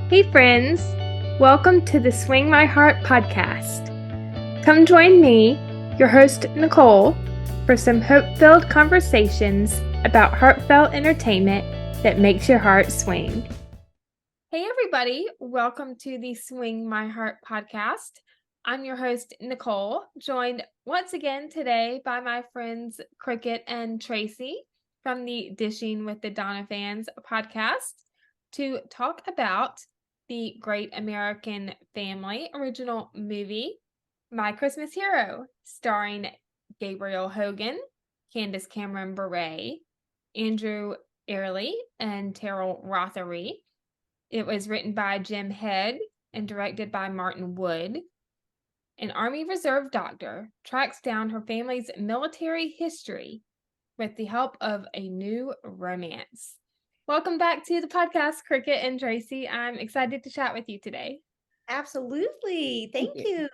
Hey friends, welcome to the Swing My Heart podcast. Come join me, your host Nicole, for some hope-filled conversations about heartfelt entertainment that makes your heart swing. Hey everybody, welcome to the Swing My Heart podcast. I'm your host Nicole, joined once again today by my friends Cricket and Tracie from the Dishing with the DonoFANS podcast to talk about the Great American Family original movie, My Christmas Hero, starring Gabriel Hogan, Candace Cameron Bure, Andrew Early, and Terrell Rothery. It was written by Jim Head and directed by Martin Wood. An Army Reserve doctor tracks down her family's military history with the help of a new romance. Welcome back to the podcast, Cricket and Tracie. I'm excited to chat with you today. Absolutely. Thank you.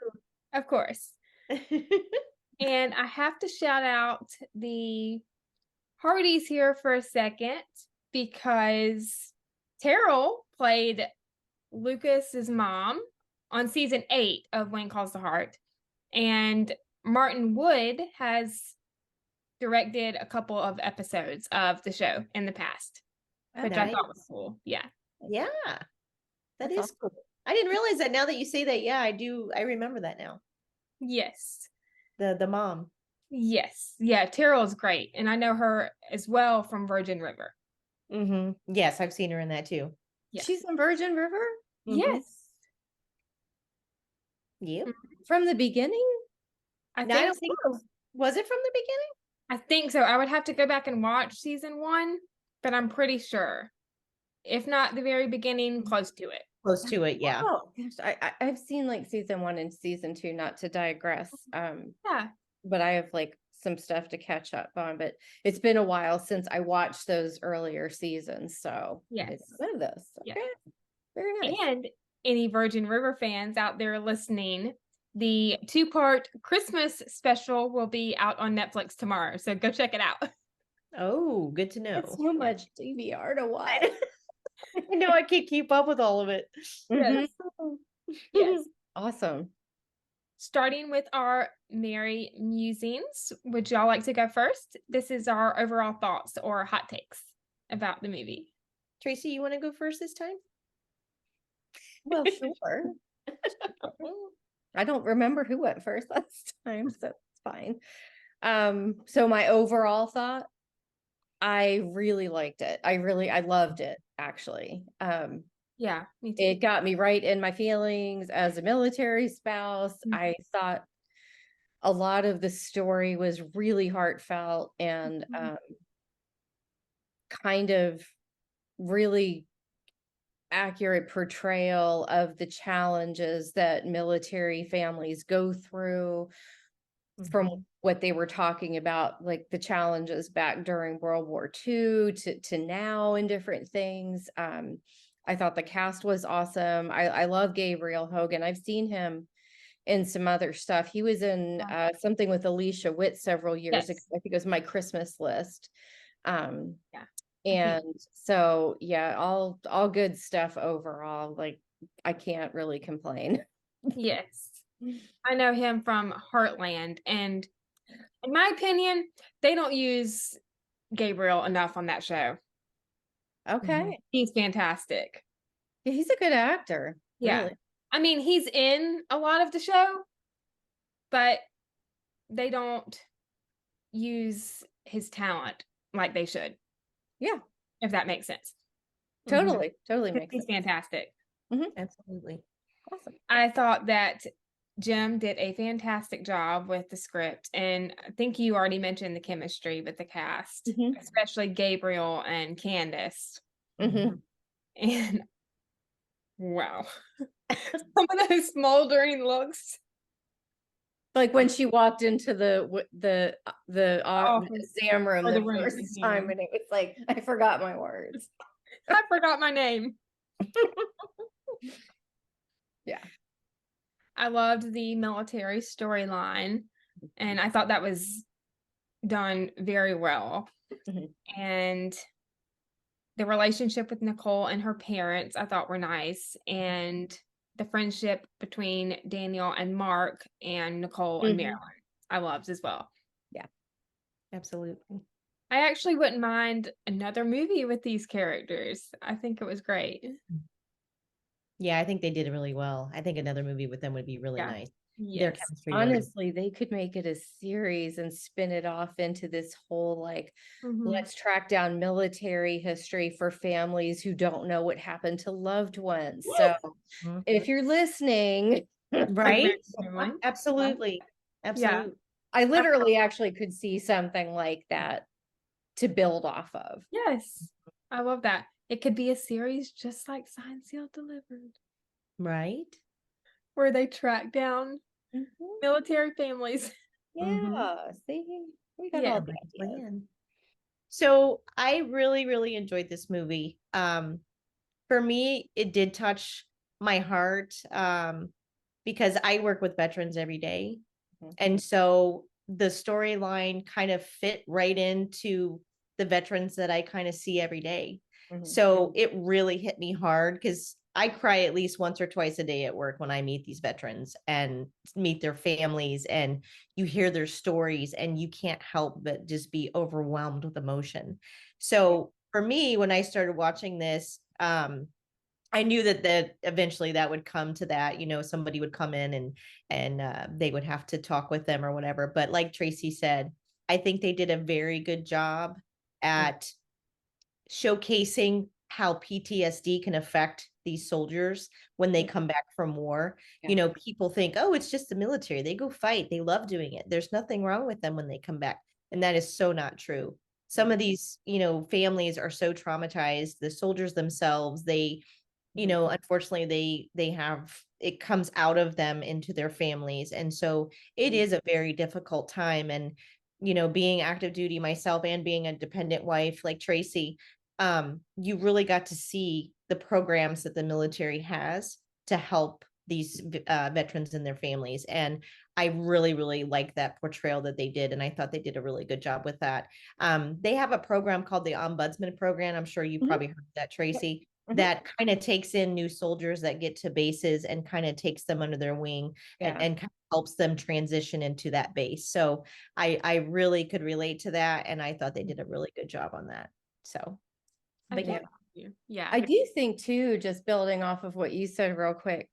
Of course. And I have to shout out the Hardys here for a second because Terrell played Lucas's mom on season 8 of Wayne Calls the Heart. And Martin Wood has directed a couple of episodes of the show in the past, which I thought was cool. Yeah. Yeah. That is cool. I didn't realize that. Now that you say that, yeah, I do. I remember that now. Yes. The mom. Yes. Yeah, Terrell's great. And I know her as well from Virgin River. Mm-hmm. Yes, I've seen her in that too. Yes. She's in Virgin River? Yes. Yep. From the beginning? I No, I think don't think so. Was it from the beginning? I think so. I would have to go back and watch season 1, but I'm pretty sure. If not the very beginning, close to it. Close to it, yeah. Oh gosh, I've seen like season 1 and season 2, not to digress. Yeah. But I have like some stuff to catch up on. But it's been a while since I watched those earlier seasons. So Yes. it's one of those. Yeah. Okay. Very nice. And any Virgin River fans out there listening, the 2-part Christmas special will be out on Netflix tomorrow. So go check it out. Oh, good to know. It's so much DVR to watch. I know I can't keep up with all of it. Yes. Yes. Awesome. Starting with our merry musings, would y'all like to go first? This is our overall thoughts or hot takes about the movie. Tracie, you want to go first this time? Well, sure. I don't remember who went first last time, so it's fine. So my overall thought, I really liked it. I loved it, actually. Yeah, me too. It got me right in my feelings as a military spouse. I thought a lot of the story was really heartfelt and kind of really accurate portrayal of the challenges that military families go through from what they were talking about, like the challenges back during World War II to now and different things. I thought the cast was awesome. I love Gabriel Hogan. I've seen him in some other stuff. He was in something with Alicia Witt several years ago. I think it was My Christmas List. And so, yeah, all good stuff overall. Like, I can't really complain. Yes. I know him from Heartland, and in my opinion, they don't use Gabriel enough on that show. Okay. He's fantastic. Yeah, he's a good actor. Yeah. Really. I mean, he's in a lot of the show, but they don't use his talent like they should. Yeah. If that makes sense. Totally makes He's sense. fantastic. Absolutely. Awesome. I thought that Jim did a fantastic job with the script, and I think you already mentioned the chemistry with the cast, especially Gabriel and Candace. And wow, some of those smoldering looks. Like when she walked into the exam room the first time, and it was like, I forgot my words. I forgot my name. Yeah. I loved the military storyline, and I thought that was done very well. And the relationship with Nicole and her parents I thought were nice, and the friendship between Daniel and Mark and Nicole and Marilyn I loved as well. Yeah, absolutely. I actually wouldn't mind another movie with these characters. I think it was great. Yeah, I think they did it really well. I think another movie with them would be really nice. Their Yes. chemistry. Honestly, they could make it a series and spin it off into this whole like, let's track down military history for families who don't know what happened to loved ones. So if you're listening, right? Family. Absolutely. Absolutely. I literally actually could see something like that to build off of. Yes. I love that. It could be a series just like Signed, Sealed, Delivered. Right? Where they track down military families. Yeah. See, we got all the ideas. So I really, really enjoyed this movie. For me, it did touch my heart because I work with veterans every day. And so the storyline kind of fit right into the veterans that I kind of see every day. So it really hit me hard because I cry at least once or twice a day at work when I meet these veterans and meet their families, and you hear their stories and you can't help but just be overwhelmed with emotion. So for me, when I started watching this, I knew that eventually that would come to that, somebody would come in and they would have to talk with them or whatever. But like Tracie said, I think they did a very good job at showcasing how PTSD can affect these soldiers when they come back from war. People think, oh, it's just the military. They go fight. They love doing it. There's nothing wrong with them when they come back. And that is so not true. Some of these, families are so traumatized. The soldiers themselves, they unfortunately they have, it comes out of them into their families, and so it is a very difficult time. And being active duty myself and being a dependent wife like Tracie, you really got to see the programs that the military has to help these veterans and their families. And I really, really like that portrayal that they did. And I thought they did a really good job with that. They have a program called the Ombudsman Program. I'm sure you probably heard that, Tracie. That kind of takes in new soldiers that get to bases and kind of takes them under their wing and kind of helps them transition into that base. So I really could relate to that. And I thought they did a really good job on that. So, but yeah. I do think too, just building off of what you said real quick,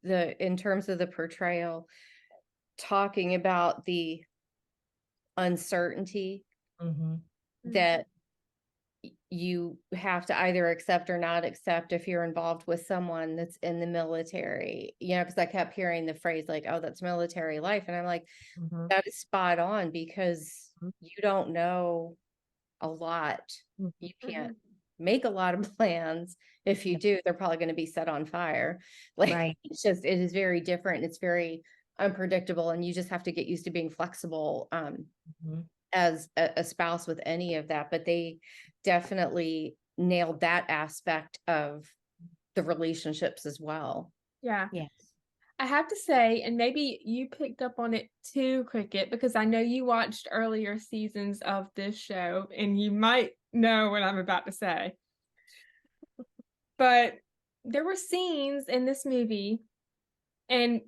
in terms of the portrayal, talking about the uncertainty that you have to either accept or not accept if you're involved with someone that's in the military, because I kept hearing the phrase like, oh, that's military life. And I'm like, that is spot on, because you don't know a lot. You can't make a lot of plans. If you do, they're probably going to be set on fire. Like, it is very different. It's very unpredictable, and you just have to get used to being flexible as a spouse with any of that. But they definitely nailed that aspect of the relationships as well. Yeah. Yes. I have to say, and maybe you picked up on it too, Cricket, because I know you watched earlier seasons of this show and you might know what I'm about to say. But there were scenes in this movie, and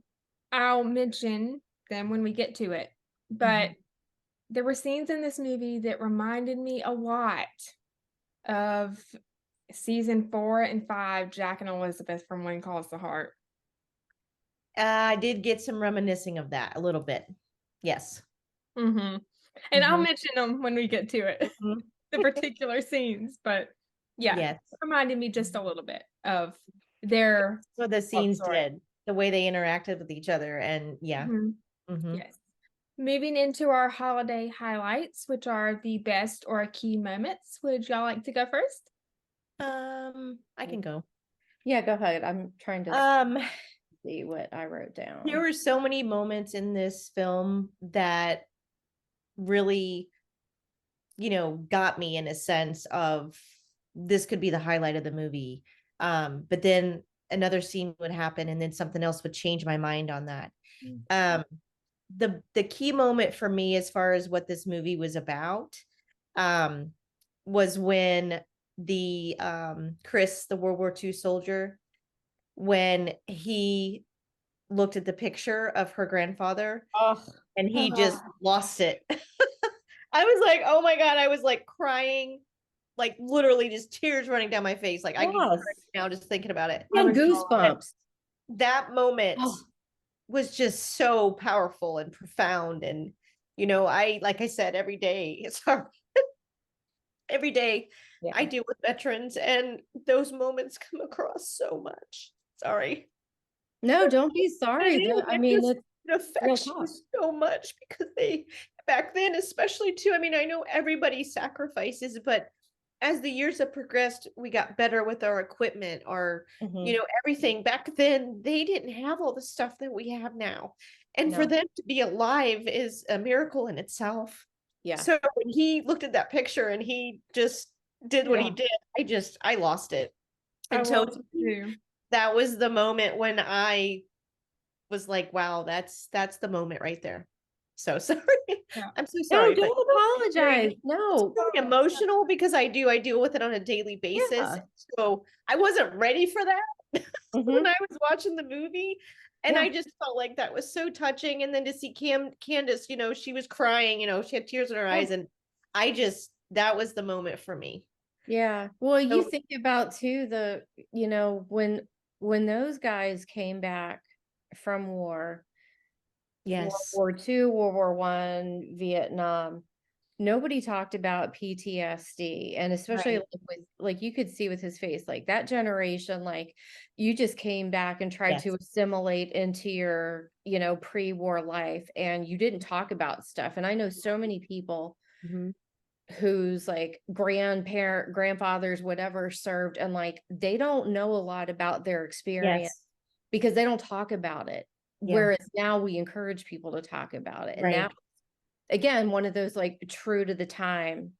I'll mention them when we get to it, but there were scenes in this movie that reminded me a lot of season 4 and 5, Jack and Elizabeth from When Calls the Heart. I did get some reminiscing of that a little bit. Yes. And I'll mention them when we get to it, the particular scenes, but it reminded me just a little bit of their what the scenes did, the way they interacted with each other. And yes. Moving into our holiday highlights, which are the best or key moments. Would y'all like to go first? I can go. Yeah, go ahead. I'm trying to see what I wrote down. There were so many moments in this film that really, got me in a sense of this could be the highlight of the movie. But then another scene would happen and then something else would change my mind on that. The key moment for me, as far as what this movie was about, was when the Chris, the World War II soldier, when he looked at the picture of her grandfather Oh, and he just lost it. I was like, oh my God, I was like crying, like literally just tears running down my face. Like I can cry yes. now just thinking about it. And goosebumps. That moment Oh, was just so powerful and profound. And, you know, like I said, every day, it's hard. Every day yeah. I deal with veterans and those moments come across so much. Sorry. No, don't be sorry. I mean, Just, it's it affects you so much because they, back then, especially too, I mean, I know everybody sacrifices, but as the years have progressed, we got better with our equipment, our, you know, everything. Back then, they didn't have all the stuff that we have now. And for them to be alive is a miracle in itself. Yeah. So when he looked at that picture and he just did what he did, I lost it. And so that was the moment when I was like, wow, that's the moment right there. So sorry. Yeah. I'm so sorry. No, don't apologize. No. It's very emotional because I deal with it on a daily basis. Yeah. So I wasn't ready for that when I was watching the movie. And I just felt like that was so touching. And then to see Candace, you know, she was crying, you know, she had tears in her eyes. And that was the moment for me. Yeah. Well, you think about too, you know, when those guys came back from war, World Yes. War II, World War I, Vietnam, nobody talked about PTSD. And especially like you could see with his face, like that generation, like you just came back and tried to assimilate into your, you know, pre-war life and you didn't talk about stuff. And I know so many people whose like grandfathers, whatever served, and like they don't know a lot about their experience because they don't talk about it. Whereas now we encourage people to talk about it. And that, again, one of those like true to the time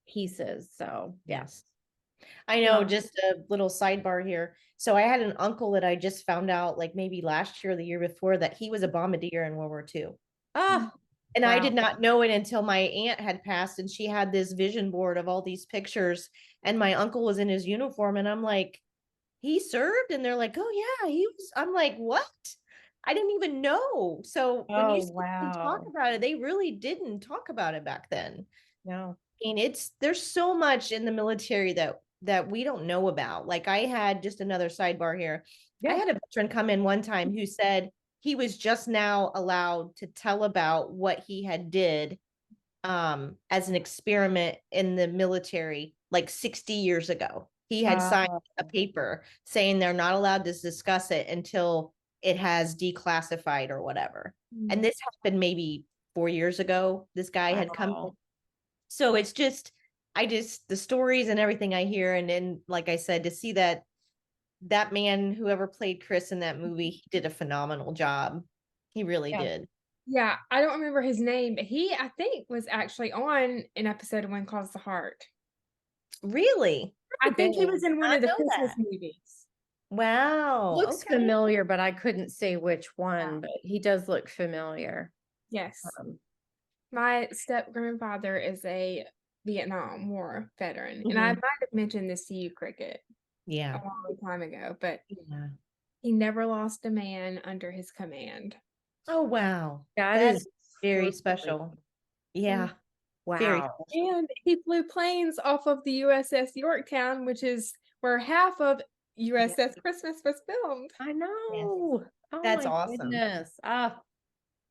pieces. So yes. I know, just a little sidebar here. So I had an uncle that I just found out like maybe last year or the year before that he was a bombardier in World War II. Oh, and I did not know it until my aunt had passed and she had this vision board of all these pictures and my uncle was in his uniform and I'm like, he served? And they're like, oh yeah, he was. I'm like, what? I didn't even know. So when you talk about it, they really didn't talk about it back then. No. I mean, there's so much in the military that we don't know about. Like I had just another sidebar here. I had a veteran come in one time who said he was just now allowed to tell about what he had did as an experiment in the military like 60 years ago. He had signed a paper saying they're not allowed to discuss it until it has declassified or whatever. And this happened maybe 4 years ago. This guy had come in. So it's just, the stories and everything I hear. And then, like I said, to see that man, whoever played Chris in that movie, he did a phenomenal job. He really did. Yeah, I don't remember his name, but he, I think, was actually on an episode of When Calls the Heart. Really? I think he was in one of the Christmas movies. Wow. Looks familiar, but I couldn't say which one, but he does look familiar. Yes. My step grandfather is a Vietnam War veteran, and I might have mentioned this to you, Cricket, a long time ago, but he never lost a man under his command. Oh, wow. That is very special. Yeah. Wow. And he flew planes off of the USS Yorktown, which is where half of USS Christmas was filmed. I know. Oh, that's my awesome. Goodness.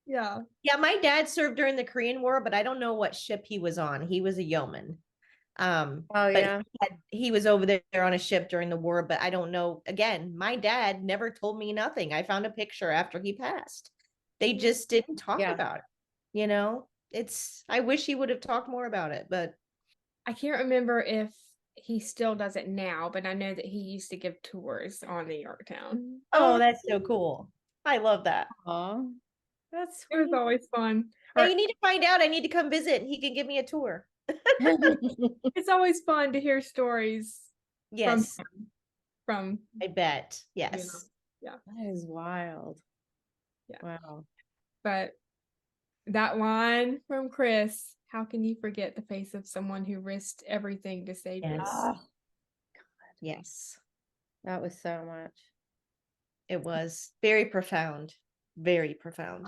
Yeah, my dad served during the Korean War, but I don't know what ship he was on. He was a yeoman. But he was over there on a ship during the war, but I don't know. Again, my dad never told me nothing. I found a picture after he passed. They just didn't talk about it. You know, I wish he would have talked more about it, but I can't remember if he still does it now, but I know that he used to give tours on the Yorktown. Oh, that's so cool. I love that. Oh, that's sweet. It was always fun. Yeah, you need to find out. I need to come visit and he can give me a tour. It's always fun to hear stories. Yes. From I bet. Yes. You know, that is wild. Yeah. Wow. But that line from Chris, how can you forget the face of someone who risked everything to save you? Yes. Ah, Yes, that was so much. it was very profound. Very profound.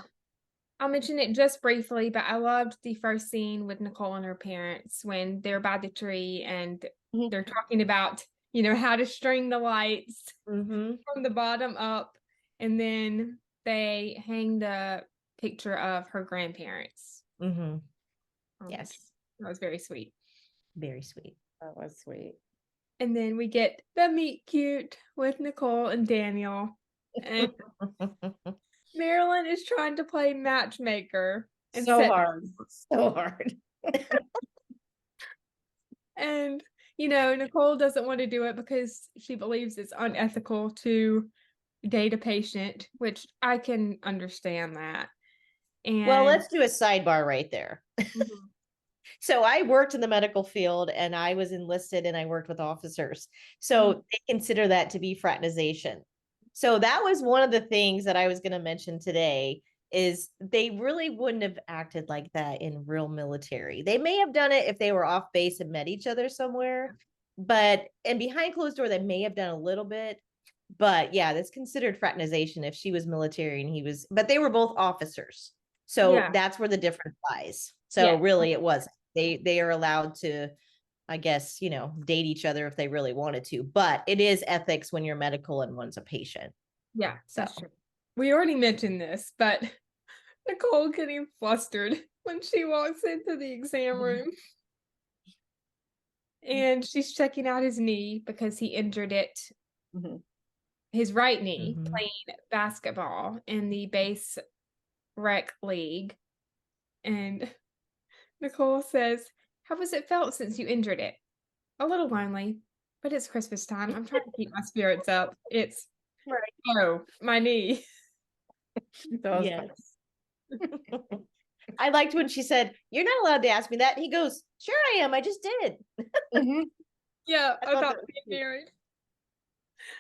I'll mention it just briefly, but I loved the first scene with Nicole and her parents when they're by the tree and Mhm. they're talking about, how to string the lights Mm-hmm. from the bottom up. And then they hang the picture of her grandparents. Mm-hmm. on the tree. Yes, That was very sweet. very sweet. That was sweet. And then we get the meet cute with Nicole and Daniel. And Marilyn is trying to play matchmaker and So set hard. So hard. And, Nicole doesn't want to do it because she believes it's unethical to date a patient, which I can understand that. And Well, let's do a sidebar right there. Mhm. So I worked in the medical field and I was enlisted and I worked with officers. So they consider that to be fraternization. So that was one of the things that I was going to mention today is they really wouldn't have acted like that in real military. They may have done it if they were off base and met each other somewhere, and behind closed door, they may have done a little bit. But yeah, that's considered fraternization if she was military and he was, but they were both officers. So Yeah. that's where the difference lies. So Yeah. really it wasn't. They are allowed to, I guess, date each other if they really wanted to, but it is ethics when you're medical and one's a patient. Yeah, that's So. true. We already mentioned this, but Nicole getting flustered when she walks into the exam room. And she's checking out his knee because he injured it, his right knee, playing basketball in the base rec league. And Nicole says, how has it felt since you injured it? A little lonely, but it's Christmas time. I'm trying to keep my spirits up. It's, my knee. Yes. I liked when she said, you're not allowed to ask me that. And he goes, sure I am. I just did. Yeah, I I thought thought that was being married.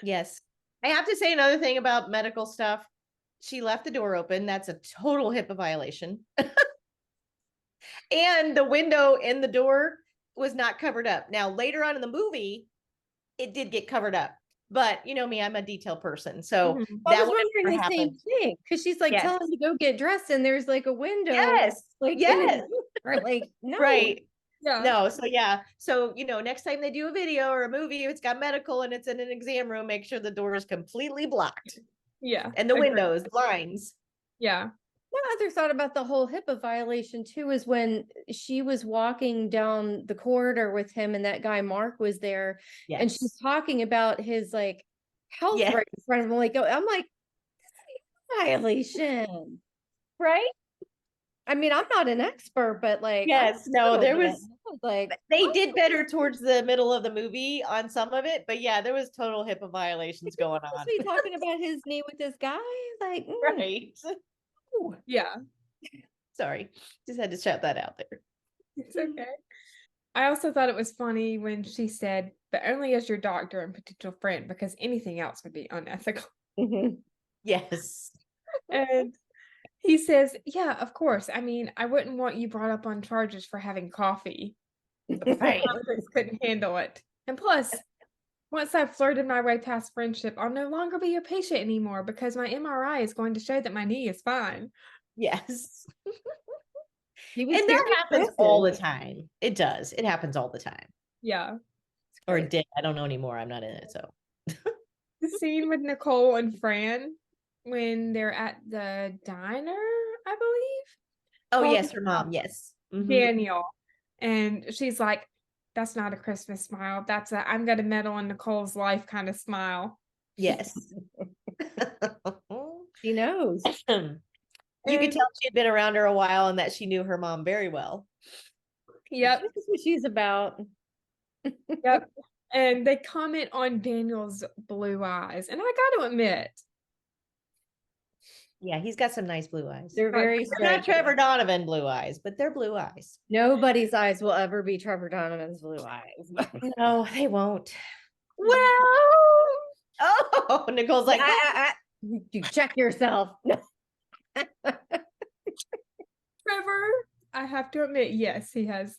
Yes. I have to say another thing about medical stuff. She left the door open. That's a total HIPAA violation. And the window in the door was not covered up. Now, later on in the movie, it did get covered up. But you know me, I'm a detail person. So I that was would wondering never the same happen. thing because she's like Yes. telling him to go get dressed, and there's like a window. Yes. Like, Yes. or like, no. Right. Yeah. No. So yeah. So, next time they do a video or a movie, if it's got medical and it's in an exam room, make sure the door is completely blocked. Yeah. And the agreed. windows, the blinds. Yeah. My other thought about the whole HIPAA violation too is when she was walking down the corridor with him and that guy Mark was there, and Yes. she's talking about his like health Yes. right in front of him. Like, I'm like, violation, Right? I mean, I'm not an expert, but like, Yes. No, there was like they did better towards the middle of the movie on some of it, but yeah, there was total HIPAA violations going on. he talking about his knee with this guy, like, Right. Yeah. Sorry. Just had to shout that out there. It's okay. I also thought it was funny when she said, but only as your doctor and potential friend, because anything else would be unethical. Yes. And he says, yeah, of course. I mean, I wouldn't want you brought up on charges for having coffee. Right. Politics couldn't handle it. And plus, once I've flirted my way past friendship, I'll no longer be your patient anymore because my MRI is going to show that my knee is fine. Yes. He was And very that happens aggressive. all the time. It does. It happens all the time. Yeah. Or it did. I don't know anymore. I'm not in it. So The scene with Nicole and Fran when they're at the diner, I believe. oh Talking yes, her mom. Yes. Mhm. Daniel. And she's like, that's not a Christmas smile. That's a I'm gonna meddle in Nicole's life kind of smile. Yes. She knows. You could tell she had been around her a while and that she knew her mom very well. Yep. This is what she's about. Yep. And they comment on Daniel's blue eyes. And I got to admit, Yeah, he's got some nice blue eyes. They're very They're not striking. Trevor Donovan blue eyes, but they're blue eyes. Nobody's eyes will ever be Trevor Donovan's blue eyes. No, they won't. well, Oh, Nicole's like, you check yourself. Trevor have to admit, yes, he has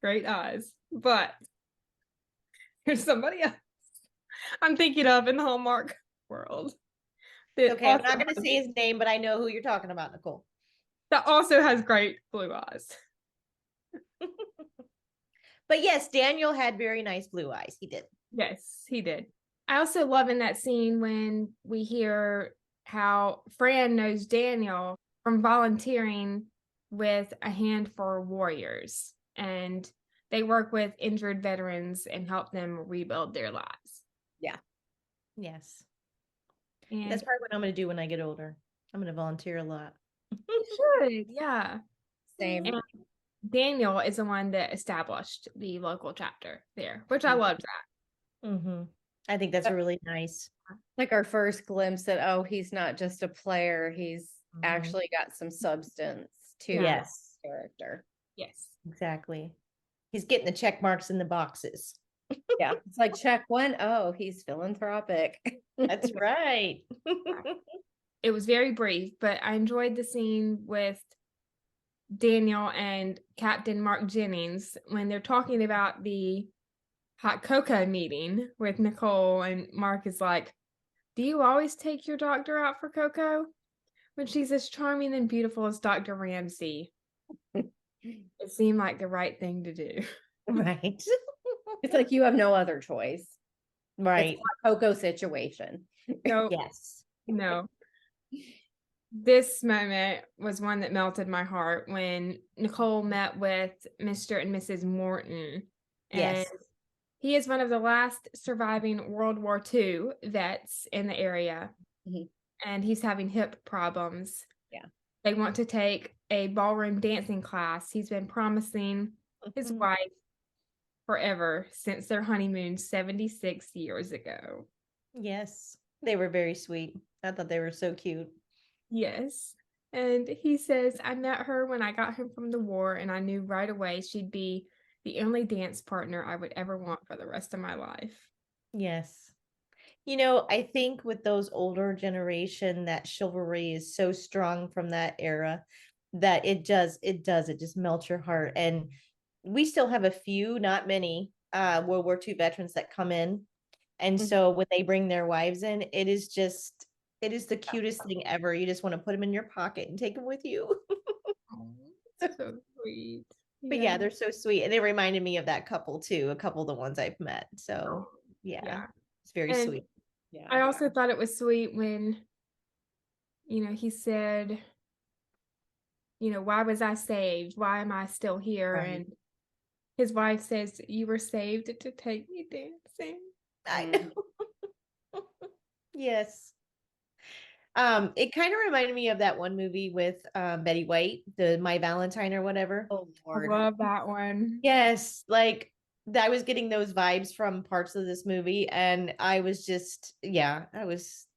great eyes, but there's somebody else I'm thinking of in the Hallmark world that Okay, I'm also not going to say his name, but I know who you're talking about, Nicole. that also has great blue eyes. But yes, Daniel had very nice blue eyes. He did. Yes, he did. I also love in that scene when we hear how Fran knows Daniel from volunteering with A Hand for Warriors, and they work with injured veterans and help them rebuild their lives. Yeah. Yes. And That's probably what I'm going to do when I get older. I'm going to volunteer a lot. you should, yeah. Same. And Daniel is the one that established the local chapter there, which I loved that. Mm-hmm. I think that's really nice. Like our first glimpse that, oh, he's not just a player, he's actually got some substance to Yes. his character. Yes. Exactly. He's getting the check marks in the boxes. Yeah. It's like check one. Oh, he's philanthropic. That's right. It was very brief, but I enjoyed the scene with Daniel and Captain Mark Jennings when they're talking about the hot cocoa meeting with Nicole, and Mark is like, "Do you always take your doctor out for cocoa?" When she's as charming and beautiful as Dr. Ramsey. It seemed like the right thing to do. Right. It's like you have no other choice. Right. It's a Coco situation. No, Yes. no. This moment was one that melted my heart when Nicole met with Mr. and Mrs. Morton. And Yes. he is one of the last surviving World War II vets in the area. Mhm. And he's having hip problems. Yeah. They want to take a ballroom dancing class. He's been promising his wife forever since their honeymoon 76 years ago. Yes. They were very sweet. I thought they were so cute. Yes. And he says, I met her when I got home from the war, and I knew right away she'd be the only dance partner I would ever want for the rest of my life. Yes. I think with those older generation, that chivalry is so strong from that era that it just melts your heart. And we still have a few, not many, World War II veterans that come in. And so when they bring their wives in, it is the cutest thing ever. You just want to put them in your pocket and take them with you. So sweet. But yeah, they're so sweet. And it reminded me of that couple too, a couple of the ones I've met. So yeah. It's very And sweet. Yeah. I also thought it was sweet when, he said, why was I saved? Why am I still here? Right. And his wife says, you were saved to take me dancing. I know. Yes. It kind of reminded me of that one movie with Betty White, the My Valentine or whatever. Oh I Lord. love that one. Yes, like I was getting those vibes from parts of this movie, and I was just, that's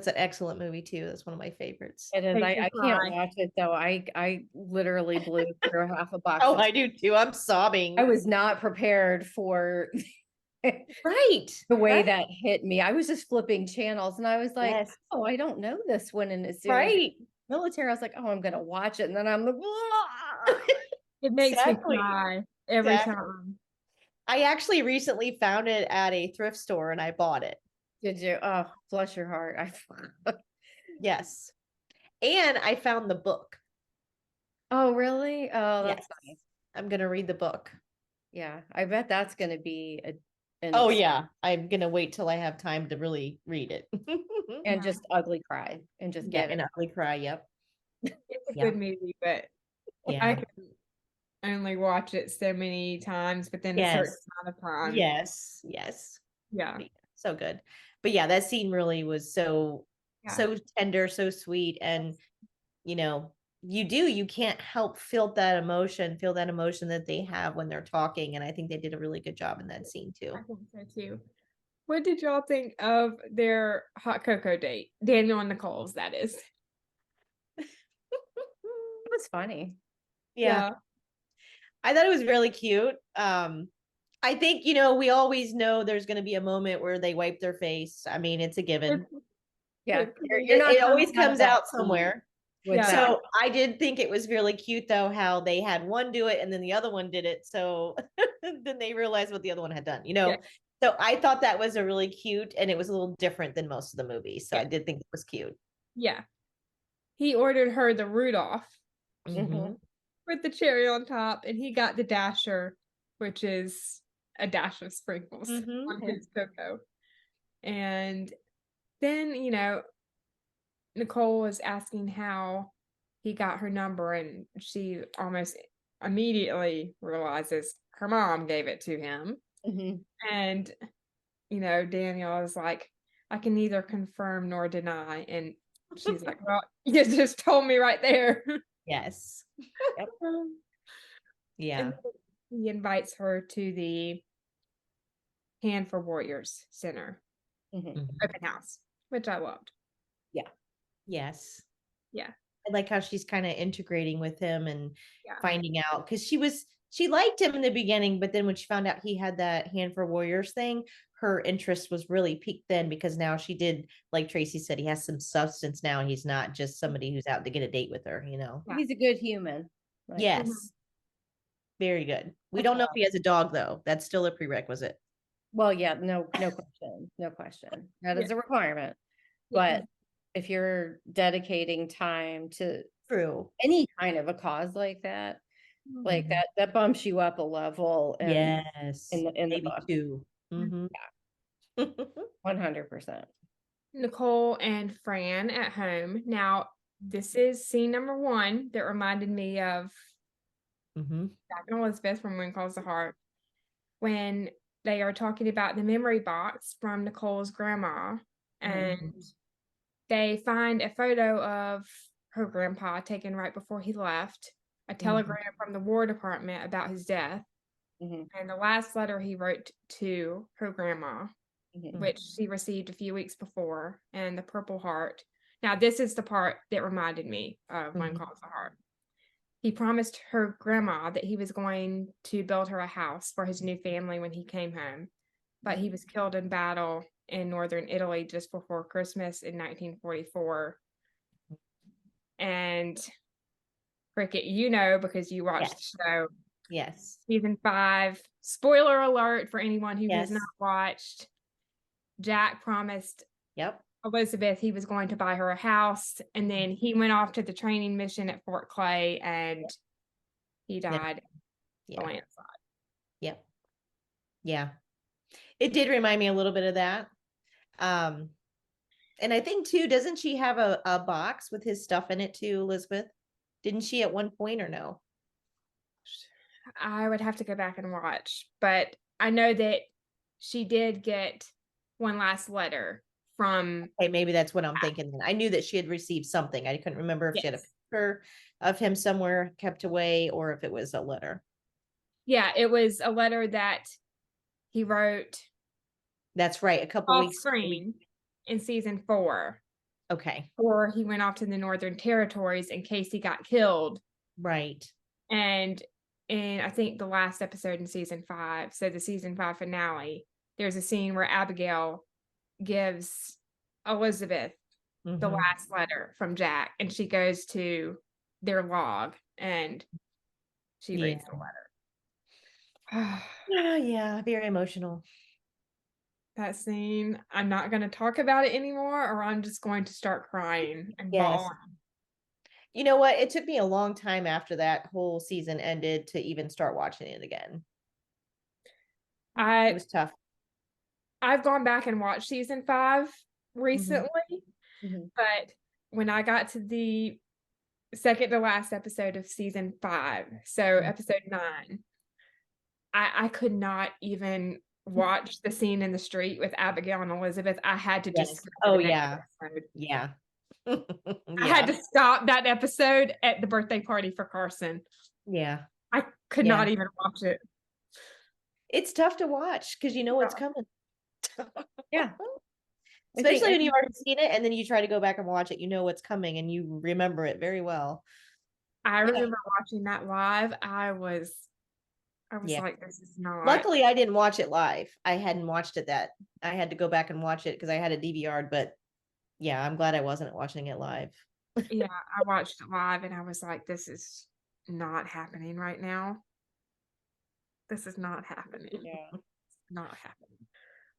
an excellent movie too. That's one of my favorites. It is. Make I me can't cry. watch it though. I literally blew through half a box. Oh, of- I do too. I'm sobbing. I was not prepared for Right. the way Right. that hit me. I was just flipping channels and I was like, Yes. oh, I don't know this one. And as soon as Right. military, I was like, oh, I'm gonna watch it. And then I'm like, It makes Exactly. me cry every Exactly. time. I actually recently found it at a thrift store and I bought it. did you? Oh, bless your heart. Yes. And I found the book. Oh, really? Oh, that's Yes. nice. I'm going to read the book. Yeah, I bet that's gonna be Oh yeah. I'm going to wait till I have time to really read it. and just ugly cry and just Yeah, get an it. ugly cry. Yep. It's a Yeah. good movie, but Yeah. I can only watch it so many times, but then a certain Yes. amount of time. Yes. Yes. Yeah. So good. But yeah, that scene really was so tender, so sweet. And you can't help feel that emotion that they have when they're talking. And I think they did a really good job in that scene too. I think so too. What did y'all think of their hot cocoa date? Daniel and Nicole's, that is. It was funny. Yeah. I thought it was really cute. I think, we always know there's going to be a moment where they wipe their face. I mean, it's a given. Yeah, It always comes out somewhere. with Yeah. that. So I did think it was really cute though, how they had one do it and then the other one did it. So then they realized what the other one had done, Yeah. So I thought that was a really cute, and it was a little different than most of the movies. So Yeah. I did think it was cute. Yeah. He ordered her the Rudolph Mhm. with the cherry on top, and he got the Dasher, which is a dash of sprinkles Mhm. on his cocoa. And then, Nicole was asking how he got her number, and she almost immediately realizes her mom gave it to him. Mhm. And, Daniel is like, I can neither confirm nor deny. And she's like, well, you just told me right there. Yes. Yep. And Yeah. then he invites her to the Hand for Warriors Center Mhm. Mhm. open house, which I loved. Yes. Yeah. I like how she's kind of integrating with him and Yeah. finding out, because she liked him in the beginning, but then when she found out he had that Hand for Warriors thing, her interest was really piqued then, because now she did, like Tracie said, he has some substance now. He's not just somebody who's out to get a date with her. Yeah. He's a good human. Like, Yes. Very good. We That's don't know if he has a dog though. That's still a prerequisite. well, yeah, no question. No question. That is Yeah. a requirement. Yeah. But if you're dedicating time to True. any kind of a cause like that, like Mhm. that bumps you up a level and Yes. in the Maybe book. two. Mhm. 100%. Nicole and Fran at home. Now, this is scene number 1 that reminded me of Mhm. Jack and Elizabeth from When Calls the Heart, when they are talking about the memory box from Nicole's grandma, and they find a photo of her grandpa taken right before he left, a telegram from the War Department about his death, Mhm. and the last letter he wrote to her grandma, Mhm. which she received a few weeks before, and the Purple Heart. Now, this is the part that reminded me of When Calls the Heart. He promised her grandma that he was going to build her a house for his new family when he came home, but he was killed in battle in northern Italy just before Christmas in 1944. And Cricket, because you watched Yes. the show, Yes. season 5, spoiler alert for anyone who has Yes. not watched, Jack promised Yep. Elizabeth he was going to buy her a house, and then he went off to the training mission at Fort Clay, and he died Yeah. a landslide. Yep. Yeah. It did remind me a little bit of that. And I think too, doesn't she have a box with his stuff in it too, Elizabeth? Didn't she at one point, or no? I would have to go back and watch, but I know that she did get one last letter from. Okay, maybe that's what I'm thinking then. I knew that she had received something. I couldn't remember if she had a Yes. picture of him somewhere kept away, or if it was a letter. Yeah, it was a letter that he wrote That's right. A couple off weeks. screen in season 4. Okay. Or he went off to the Northern Territories in case he got killed. Right. And in, I think, the last episode in season 5, so the season 5 finale, there's a scene where Abigail gives Elizabeth the last letter from Jack, and she goes to their log and she reads the letter. Oh, yeah, very emotional. That scene, I'm not going to talk about it anymore, or I'm just going to start crying and Yes. bawling. You know what? It took me a long time after that whole season ended to even start watching it again. It was tough. I've gone back and watched season 5 recently, but when I got to the second to last episode of season 5, so episode 9, I could not even watch the scene in the street with Abigail and Elizabeth. I had to just skip to the next episode. Yeah. I had to stop that episode at the birthday party for Carson. Yeah. I could not even watch it. It's tough to watch because you know what's coming. Yeah. Especially when you've already seen it and then you try to go back and watch it, you know what's coming and you remember it very well. I remember watching that live. I was like, this is not. Luckily, I didn't watch it live. I hadn't watched it I had to go back and watch it because I had a DVR, but yeah, I'm glad I wasn't watching it live. Yeah, I watched it live and I was like, this is not happening right now. This is not happening. Yeah. Not happening.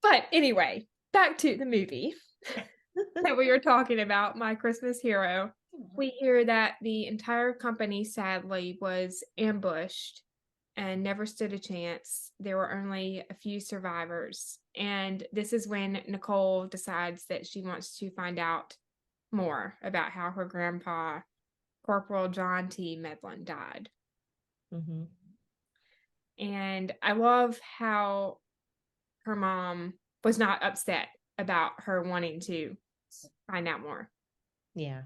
But anyway, back to the movie that we were talking about, My Christmas Hero. We hear that the entire company sadly was ambushed and never stood a chance. There were only a few survivors. And this is when Nicole decides that she wants to find out more about how her grandpa, Corporal John T. Medlin, died. Mm-hmm. And I love how her mom was not upset about her wanting to find out more. Yeah.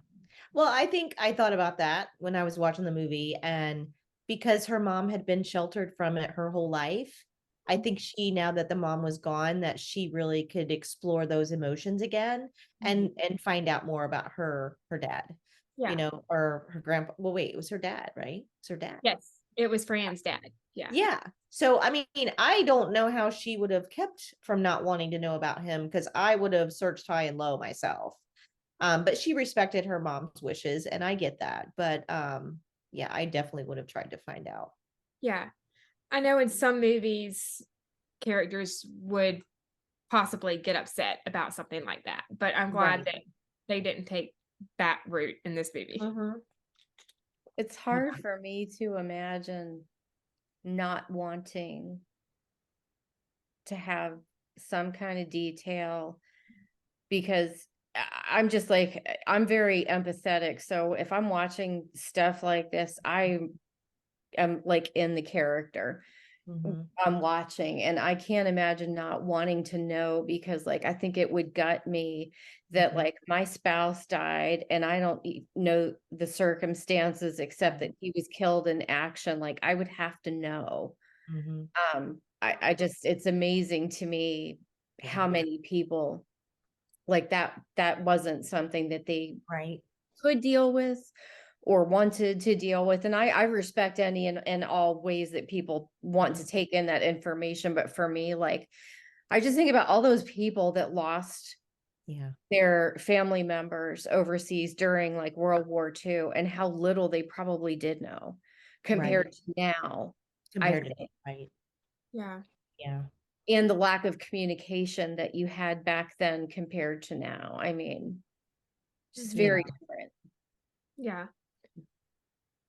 Well, I think I thought about that when I was watching the movie, and because her mom had been sheltered from it her whole life, I think she, now that the mom was gone, that she really could explore those emotions again and find out more about her dad, Yeah. or her grandpa. Well, wait, it was her dad, right? It's her dad. Yes, it was Fran's dad. Yeah. Yeah. So, I mean, I don't know how she would have kept from not wanting to know about him, because I would have searched high and low myself. But she respected her mom's wishes, and I get that. But yeah, I definitely would have tried to find out. Yeah. I know in some movies, characters would possibly get upset about something like that, but I'm glad that they didn't take that route in this movie. Mm-hmm. It's hard for me to imagine not wanting to have some kind of detail, because I'm just like, I'm very empathetic. So if I'm watching stuff like this, I am like in the character Mm-hmm. I'm watching, and I can't imagine not wanting to know, because like I think it would gut me that like my spouse died and I don't know the circumstances except that he was killed in action. Like I would have to know. Mm-hmm. I just, it's amazing to me how many people like that wasn't something that they Right. could deal with or wanted to deal with. And I respect any and all ways that people want to take in that information. But for me, like, I just think about all those people that lost their family members overseas during like World War II, and how little they probably did know compared to now. Compared to right. Yeah. Yeah. And the lack of communication that you had back then compared to now. I mean, just very different. Yeah.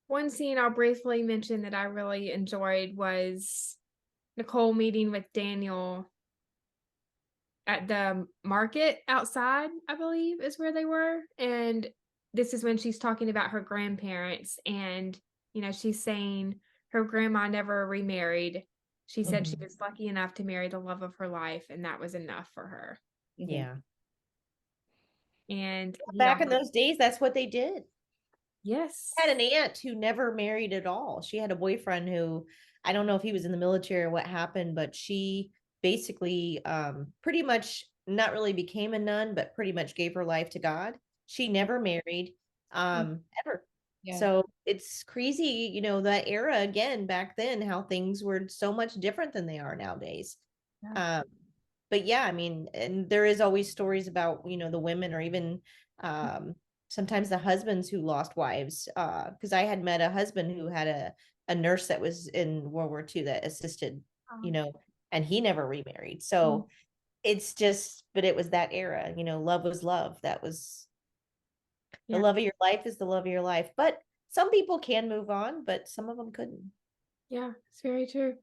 One scene I'll briefly mention that I really enjoyed was Nicole meeting with Daniel at the market outside, I believe is where they were. And this is when she's talking about her grandparents, and, she's saying her grandma never remarried. She said she was lucky enough to marry the love of her life, and that was enough for her. Yeah. And back in those days, that's what they did. Yes. I had an aunt who never married at all. She had a boyfriend who, I don't know if he was in the military or what happened, but she basically pretty much not really became a nun, but pretty much gave her life to God. She never married ever. Yeah. So it's crazy, that era again back then, how things were so much different than they are nowadays. Yeah. But yeah, I mean, and there is always stories about, the women, or even sometimes the husbands who lost wives. Because I had met a husband who had a nurse that was in World War II that assisted, and he never remarried. So it's just, but it was that era, love was love. That was the love of your life is the love of your life. But some people can move on, but some of them couldn't. Yeah, it's very true.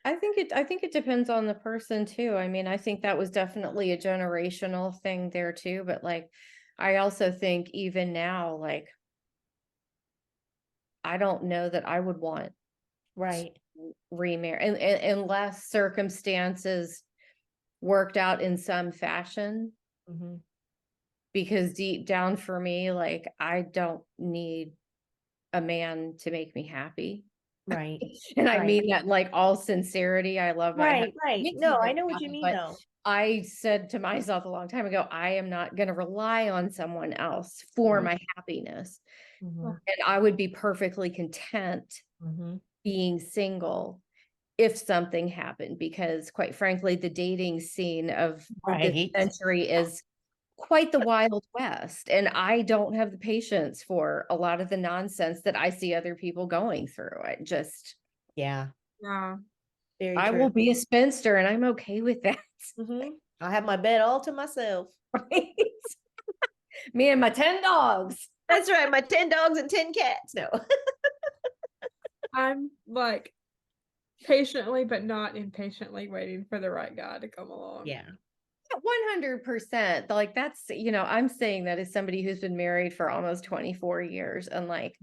I think it depends on the person too. I mean, I think that was definitely a generational thing there too, but like I also think even now, like I don't know that I would want right remarry unless circumstances worked out in some fashion. Because deep down for me, like I don't need a man to make me happy. Right. And I mean that like all sincerity. I love right. No, I know what you mean though. I said to myself a long time ago, I am not going to rely on someone else for my happiness. And I would be perfectly content being single if something happened, because quite frankly, the dating scene of this century is quite the Wild West. And I don't have the patience for a lot of the nonsense that I see other people going through. Yeah, Yeah. very I true. will be a spinster and I'm okay with that. I have my bed all to myself. Right? Me and my 10 dogs. That's right. My 10 dogs and 10 cats. No. I'm like patiently, but not impatiently waiting for the right guy to come along. Yeah. 100%. Like that's, I'm saying that as somebody who's been married for almost 24 years and like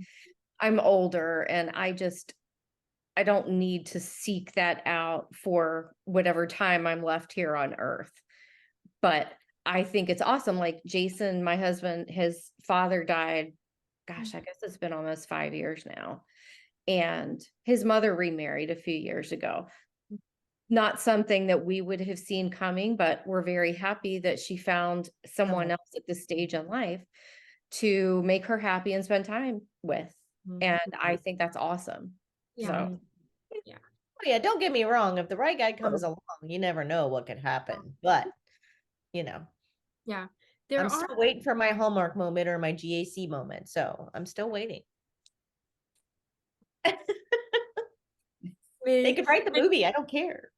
I'm older and I don't need to seek that out for whatever time I'm left here on earth. But I think it's awesome. Like Jason, my husband, his father died. Gosh, I guess it's been almost 5 years now. And his mother remarried a few years ago. Not something that we would have seen coming, but we're very happy that she found someone else at this stage in life to make her happy and spend time with. And I think that's awesome. Yeah. So, yeah. Oh, yeah. Don't get me wrong. If the right guy comes along, you never know what could happen. But, Yeah. I'm still waiting for my Hallmark moment or my GAC moment. So I'm still waiting. They could write the movie. I don't care.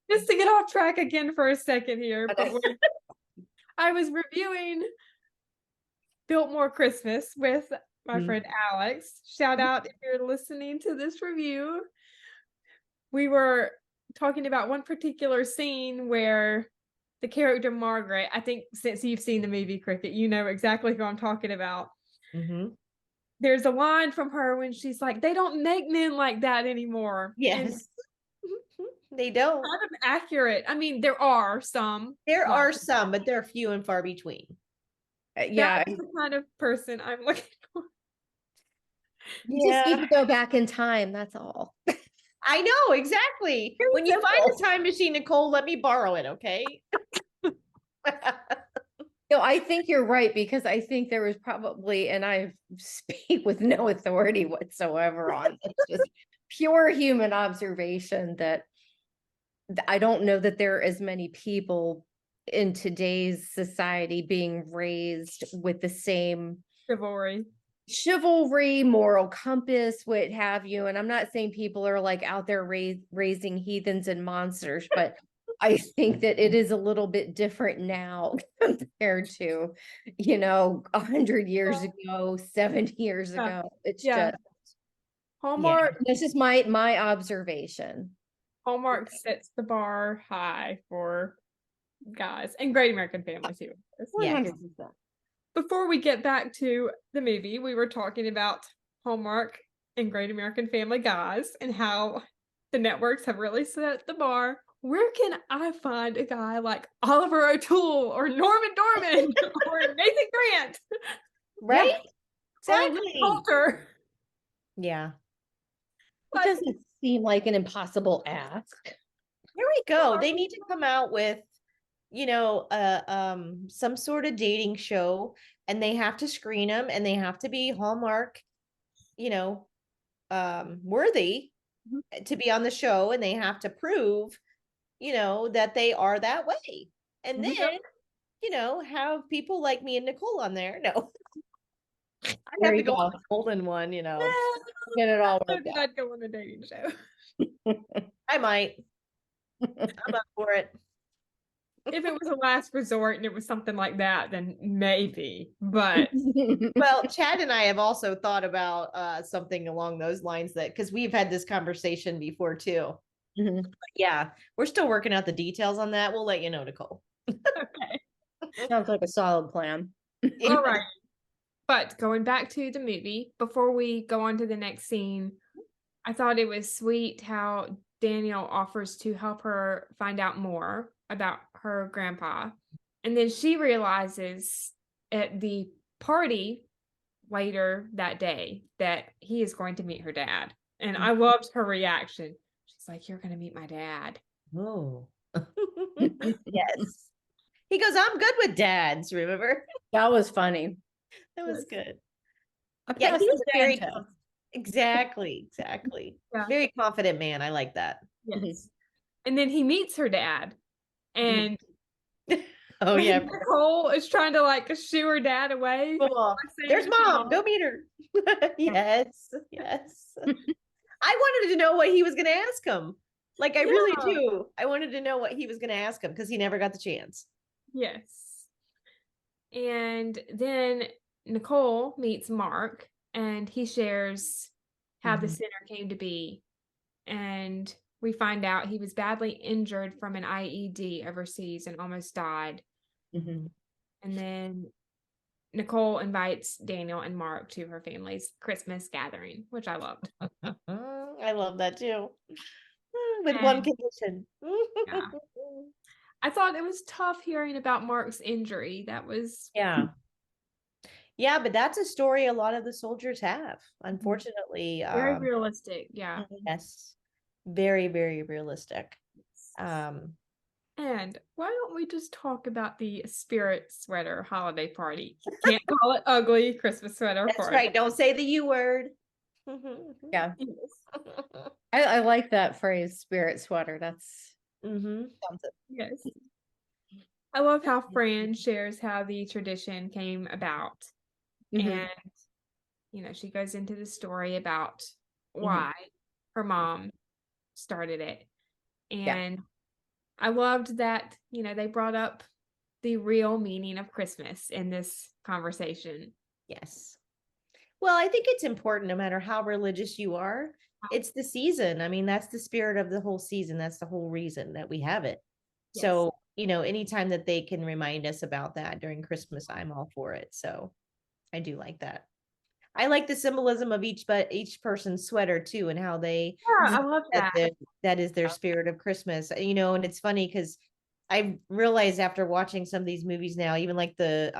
Just to get off track again for a second here, but I was reviewing Biltmore Christmas with my friend Alex. Shout out if you're listening to this review. We were talking about one particular scene where the character Margaret, I think since you've seen the movie Cricket, you know exactly who I'm talking about. There's a line from her when she's like, they don't make men like that anymore. Yes. They don't. Kind of accurate. I mean, there are some. There are some, but they're few and far between. Yeah. That's the kind of person I'm looking for. You just need to go back in time. That's all. I know, exactly. When you find a time machine, Nicole, let me borrow it, okay? No, I think you're right, because I think there was probably, and I speak with no authority whatsoever on this, just pure human observation, that I don't know that there are as many people in today's society being raised with the same chivalry, moral compass, what have you. And I'm not saying people are like out there raising heathens and monsters, but I think that it is a little bit different now compared to, 100 years ago, 70 years ago. It's just Hallmark. This is my observation. Hallmark sets the bar high for guys and Great American Family too. 100%. Before we get back to the movie, we were talking about Hallmark and Great American Family guys and how the networks have really set the bar. Where can I find a guy like Oliver O'Toole or Norman Dorman or Nathan Grant? Right? Exactly. Coulter. Yeah. It doesn't seem like an impossible ask. Here we go. They need to come out with, some sort of dating show, and they have to screen them, and they have to be Hallmark, worthy to be on the show, and they have to prove, that they are that way. And then, have people like me and Nicole on there. No. I have to go on the golden one, Get it all worked out. I'd go on a dating show. I might. I'm up for it. If it was a last resort and it was something like that, then maybe. But well, Chad and I have also thought about something along those lines, that because we've had this conversation before too. But yeah, we're still working out the details on that. We'll let you know, Nicole. Okay. Sounds like a solid plan. All right. But going back to the movie, before we go on to the next scene, I thought it was sweet how Daniel offers to help her find out more about her grandpa. And then she realizes at the party later that day that he is going to meet her dad. And I loved her reaction. She's like, "You're going to meet my dad." Oh. Yes. He goes, "I'm good with dads," remember? That was funny. That was good. Yeah, he's very exactly. Yeah. Very confident man. I like that. Yes. And then he meets her dad, and Oh yeah. Nicole is trying to like shoo her dad away. Cool. There's mom. Go meet her. Yes. Yes. I wanted to know what he was going to ask him. Like, I really do. I wanted to know what he was going to ask him because he never got the chance. Yes. And then Nicole meets Mark and he shares how the center came to be. And we find out he was badly injured from an IED overseas and almost died. And then Nicole invites Daniel and Mark to her family's Christmas gathering, which I loved. I love that too. With one condition. Yeah. I thought it was tough hearing about Mark's injury. That was Yeah, but that's a story a lot of the soldiers have, unfortunately. very realistic. Yeah. Yes. Very, very realistic. And why don't we just talk about the spirit sweater holiday party? Can't call it ugly Christmas sweater That's party. right. Don't say the U word. Yeah. I like that phrase, spirit sweater. That's Yes. I love how Fran shares how the tradition came about. And, she goes into the story about why her mom started it. And I loved that, they brought up the real meaning of Christmas in this conversation. Yes. Well, I think it's important no matter how religious you are. It's the season. I mean, that's the spirit of the whole season. That's the whole reason that we have it. Yes. So, anytime that they can remind us about that during Christmas, I'm all for it. So I do like that. I like the symbolism of each person's sweater too, and how they I love that. That is their spirit of Christmas. And it's funny because I realized after watching some of these movies now, even like the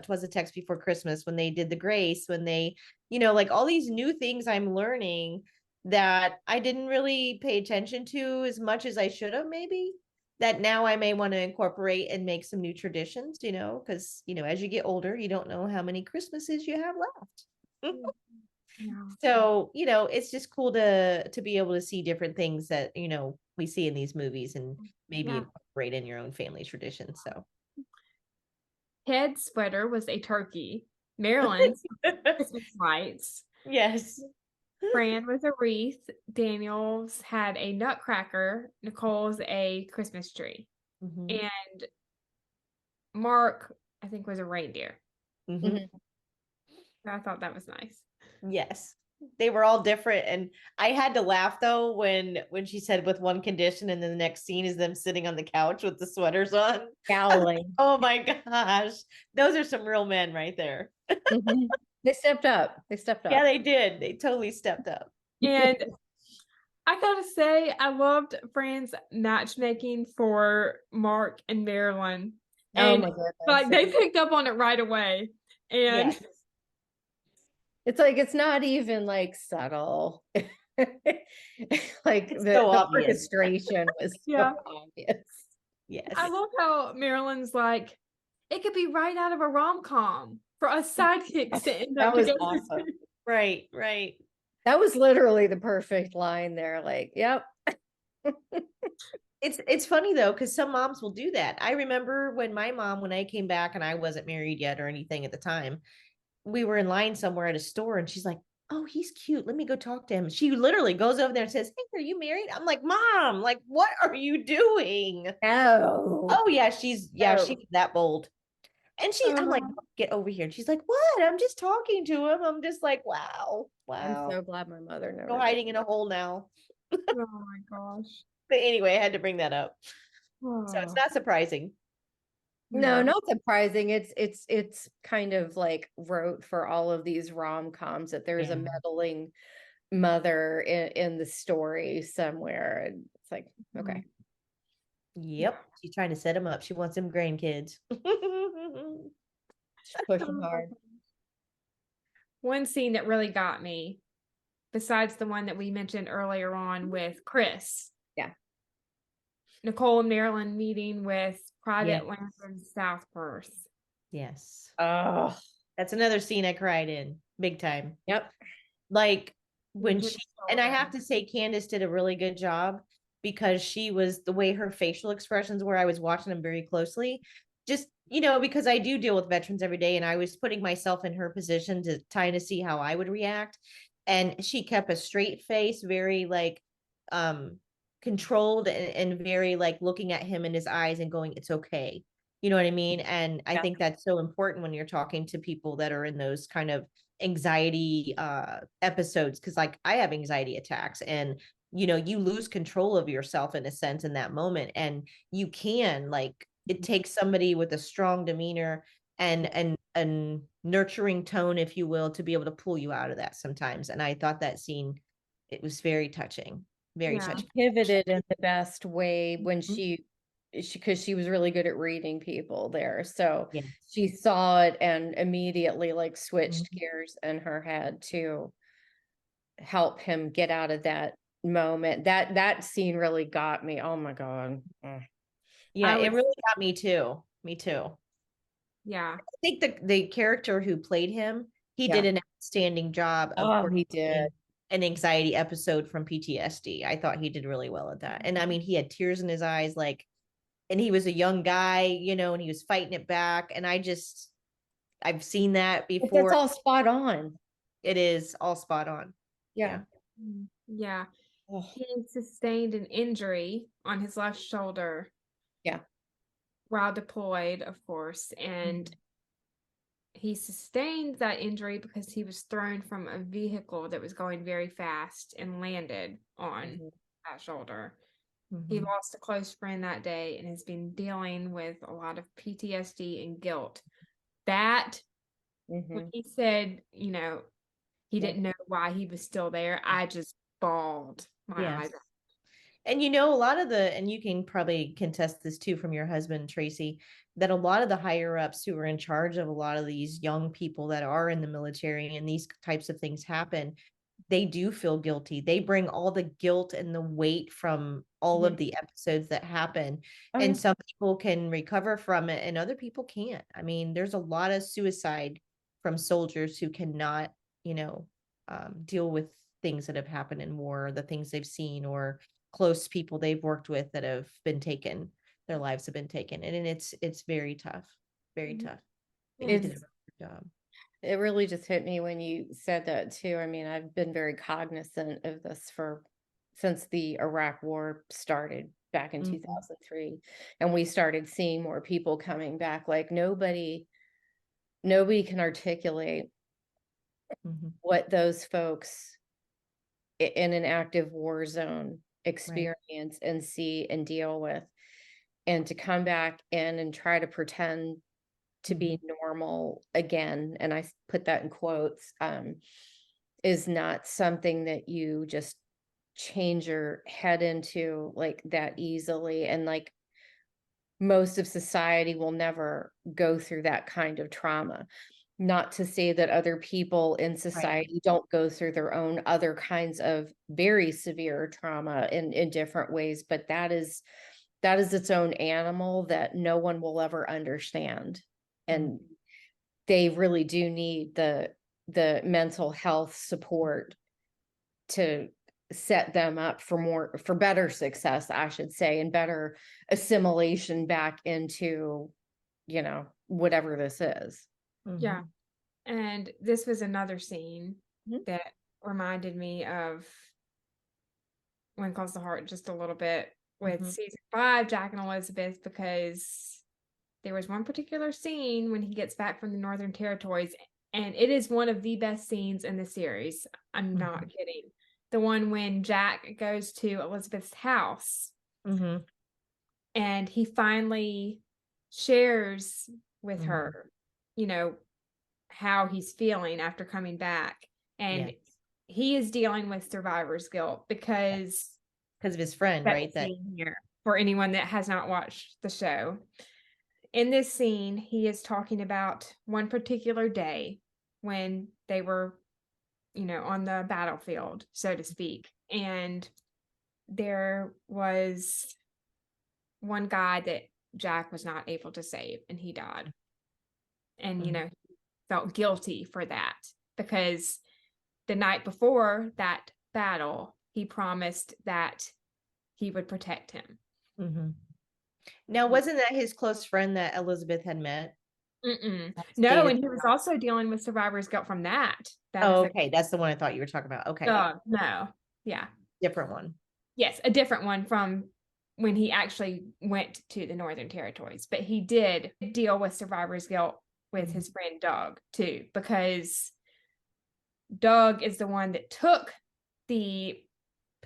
"'Twas a Text Before Christmas," when they did the Grace, when they, like all these new things I'm learning that I didn't really pay attention to as much as I should have, maybe, that now I may want to incorporate and make some new traditions, because, as you get older, you don't know how many Christmases you have left. So, it's just cool to be able to see different things that, we see in these movies and maybe incorporate in your own family tradition. So Ted's sweater was a turkey. Marilyn's Christmas lights. Yes. Fran was a wreath. Daniel's had a nutcracker. Nicole's a Christmas tree. And Mark, I think, was a reindeer. I thought that was nice. Yes. They were all different. And I had to laugh though when she said with one condition, and then the next scene is them sitting on the couch with the sweaters on. Scowling. Oh my gosh. Those are some real men right there. They stepped up. Yeah, they did. They totally stepped up. And I gotta say, I loved Fran's matchmaking for Mark and Marilyn. And my goodness. Like they picked up on it right away. And it's like, it's not even like subtle. Like it's the orchestration was so obvious. Yes. I love how Marilyn's like, it could be right out of a rom-com for us sidekicks to end up together. That was awesome. Right. That was literally the perfect line there. Like, yep. It's funny though, because some moms will do that. I remember when my mom, when I came back and I wasn't married yet or anything at the time, we were in line somewhere at a store and she's like, "Oh, he's cute. Let me go talk to him." She literally goes over there and says, "Hey, are you married?" I'm like, "Mom, like, what are you doing?" Oh yeah, she's that bold. And I'm like, "Get over here." And she's like, "What? I'm just talking to him." I'm just like, wow. I'm so glad my mother never Go hiding in a hole now. Oh my gosh. But anyway, I had to bring that up. So it's not surprising. No, not surprising. It's kind of like rote for all of these rom-coms that there's a meddling mother in the story somewhere. And it's like, okay. Yep. She's trying to set him up. She wants him grandkids. She's pushing hard. One scene that really got me, besides the one that we mentioned earlier on with Chris. Yeah. Nicole and Marilyn meeting with Private Lantern South Perth. Yes. Oh, that's another scene I cried in big time. Yep. Like when she, and I have to say Candace did a really good job because she was, the way her facial expressions were, I was watching them very closely. Just, you know, because I do deal with veterans every day, and I was putting myself in her position to try to see how I would react. And she kept a straight face, very like controlled, and very like looking at him in his eyes and going, it's okay. You know what I mean? And I think that's so important when you're talking to people that are in those kind of anxiety episodes, because like I have anxiety attacks, and you know, you lose control of yourself in a sense in that moment. And you can like, it takes somebody with a strong demeanor and nurturing tone, if you will, to be able to pull you out of that sometimes. And I thought that scene, it was very touching, very Yeah. touching. Pivoted in the best way when Mhm. she because she was really good at reading people there. So Yeah. she saw it and immediately like switched Mhm. gears in her head to help him get out of that moment. That scene really got me. Oh my God. Yeah, I it would, really got me too. Me too. yeah. I think the character who played him, he Yeah. did an outstanding job of Oh, he did. portraying an anxiety episode from PTSD. I thought he did really well at that. And I mean, he had tears in his eyes, like, and he was a young guy, you know, and he was fighting it back. And I've seen that But that's before. all spot on. It is all spot on. Yeah. Yeah. Yeah. Oh, He sustained an injury on his left shoulder yeah. while deployed, of course, and he sustained that injury because he was thrown from a vehicle that was going very fast and landed on that shoulder. He Mhm. lost a close friend that day and has been dealing with a lot of PTSD and guilt. That, when Mhm. he said, you know, he Yep. didn't know why he was still there, I just bawled my Yes. eyes out. And you know, a lot of the, and you can probably contest this too from your husband, Tracie, that a lot of the higher ups who are in charge of a lot of these young people that are in the military and these types of things happen, they do feel guilty. They bring all the guilt and the weight from all of the episodes that happen. Oh, And yeah. some people can recover from it and other people can't. I mean, there's a lot of suicide from soldiers who cannot, you know, deal with things that have happened in war, or the things they've seen, or close people they've worked with that have been taken, their lives have been taken. And it's very tough, very tough. But he did a It's good job. It really just hit me when you said that too. I mean, I've been very cognizant of this since the Iraq War started back in 2003, and we started seeing more people coming back. Like nobody can articulate Mhm. what those folks in an active war zone Right. experience and see and deal with, and to come back in and try to pretend to be normal again, and I put that in quotes, is not something that you just change your head into like that easily. And like most of society will never go through that kind of trauma. Not to say that other people in Right. society don't go through their own other kinds of very severe trauma in different ways, but that is its own animal that no one will ever understand. And they really do need the mental health support to set them up for better success, I should say, and better assimilation back into, whatever this is. Yeah. Mhm. And this was another scene Mhm. that reminded me of Winkles the Heart just a little bit with Mhm. season 5, Jack and Elizabeth, because there was one particular scene when he gets back from the Northern Territories, and it is one of the best scenes in the series. I'm not Mhm. kidding. The one when Jack goes to Elizabeth's house Mhm. and he finally shares with Mhm. her, you know, how he's feeling after coming back. And Yes. he is dealing with survivor's guilt because Because of his friend, that right? That scene here, for anyone that has not watched the show. In this scene, he is talking about one particular day when they were, on the battlefield, so to speak. And there was one guy that Jack was not able to save, and he died. And, Mhm. he felt guilty for that because the night before that battle, he promised that he would protect him. Mm-hmm. Now, wasn't that his close friend that Elizabeth had met? No, and he was also dealing with survivor's guilt from that. Oh, okay. That's the one I thought you were talking about. Okay. No. Yeah. Different one. Yes, a different one from when he actually went to the Northern Territories. But he did deal with survivor's guilt with his friend Doug too, because Doug is the one that took the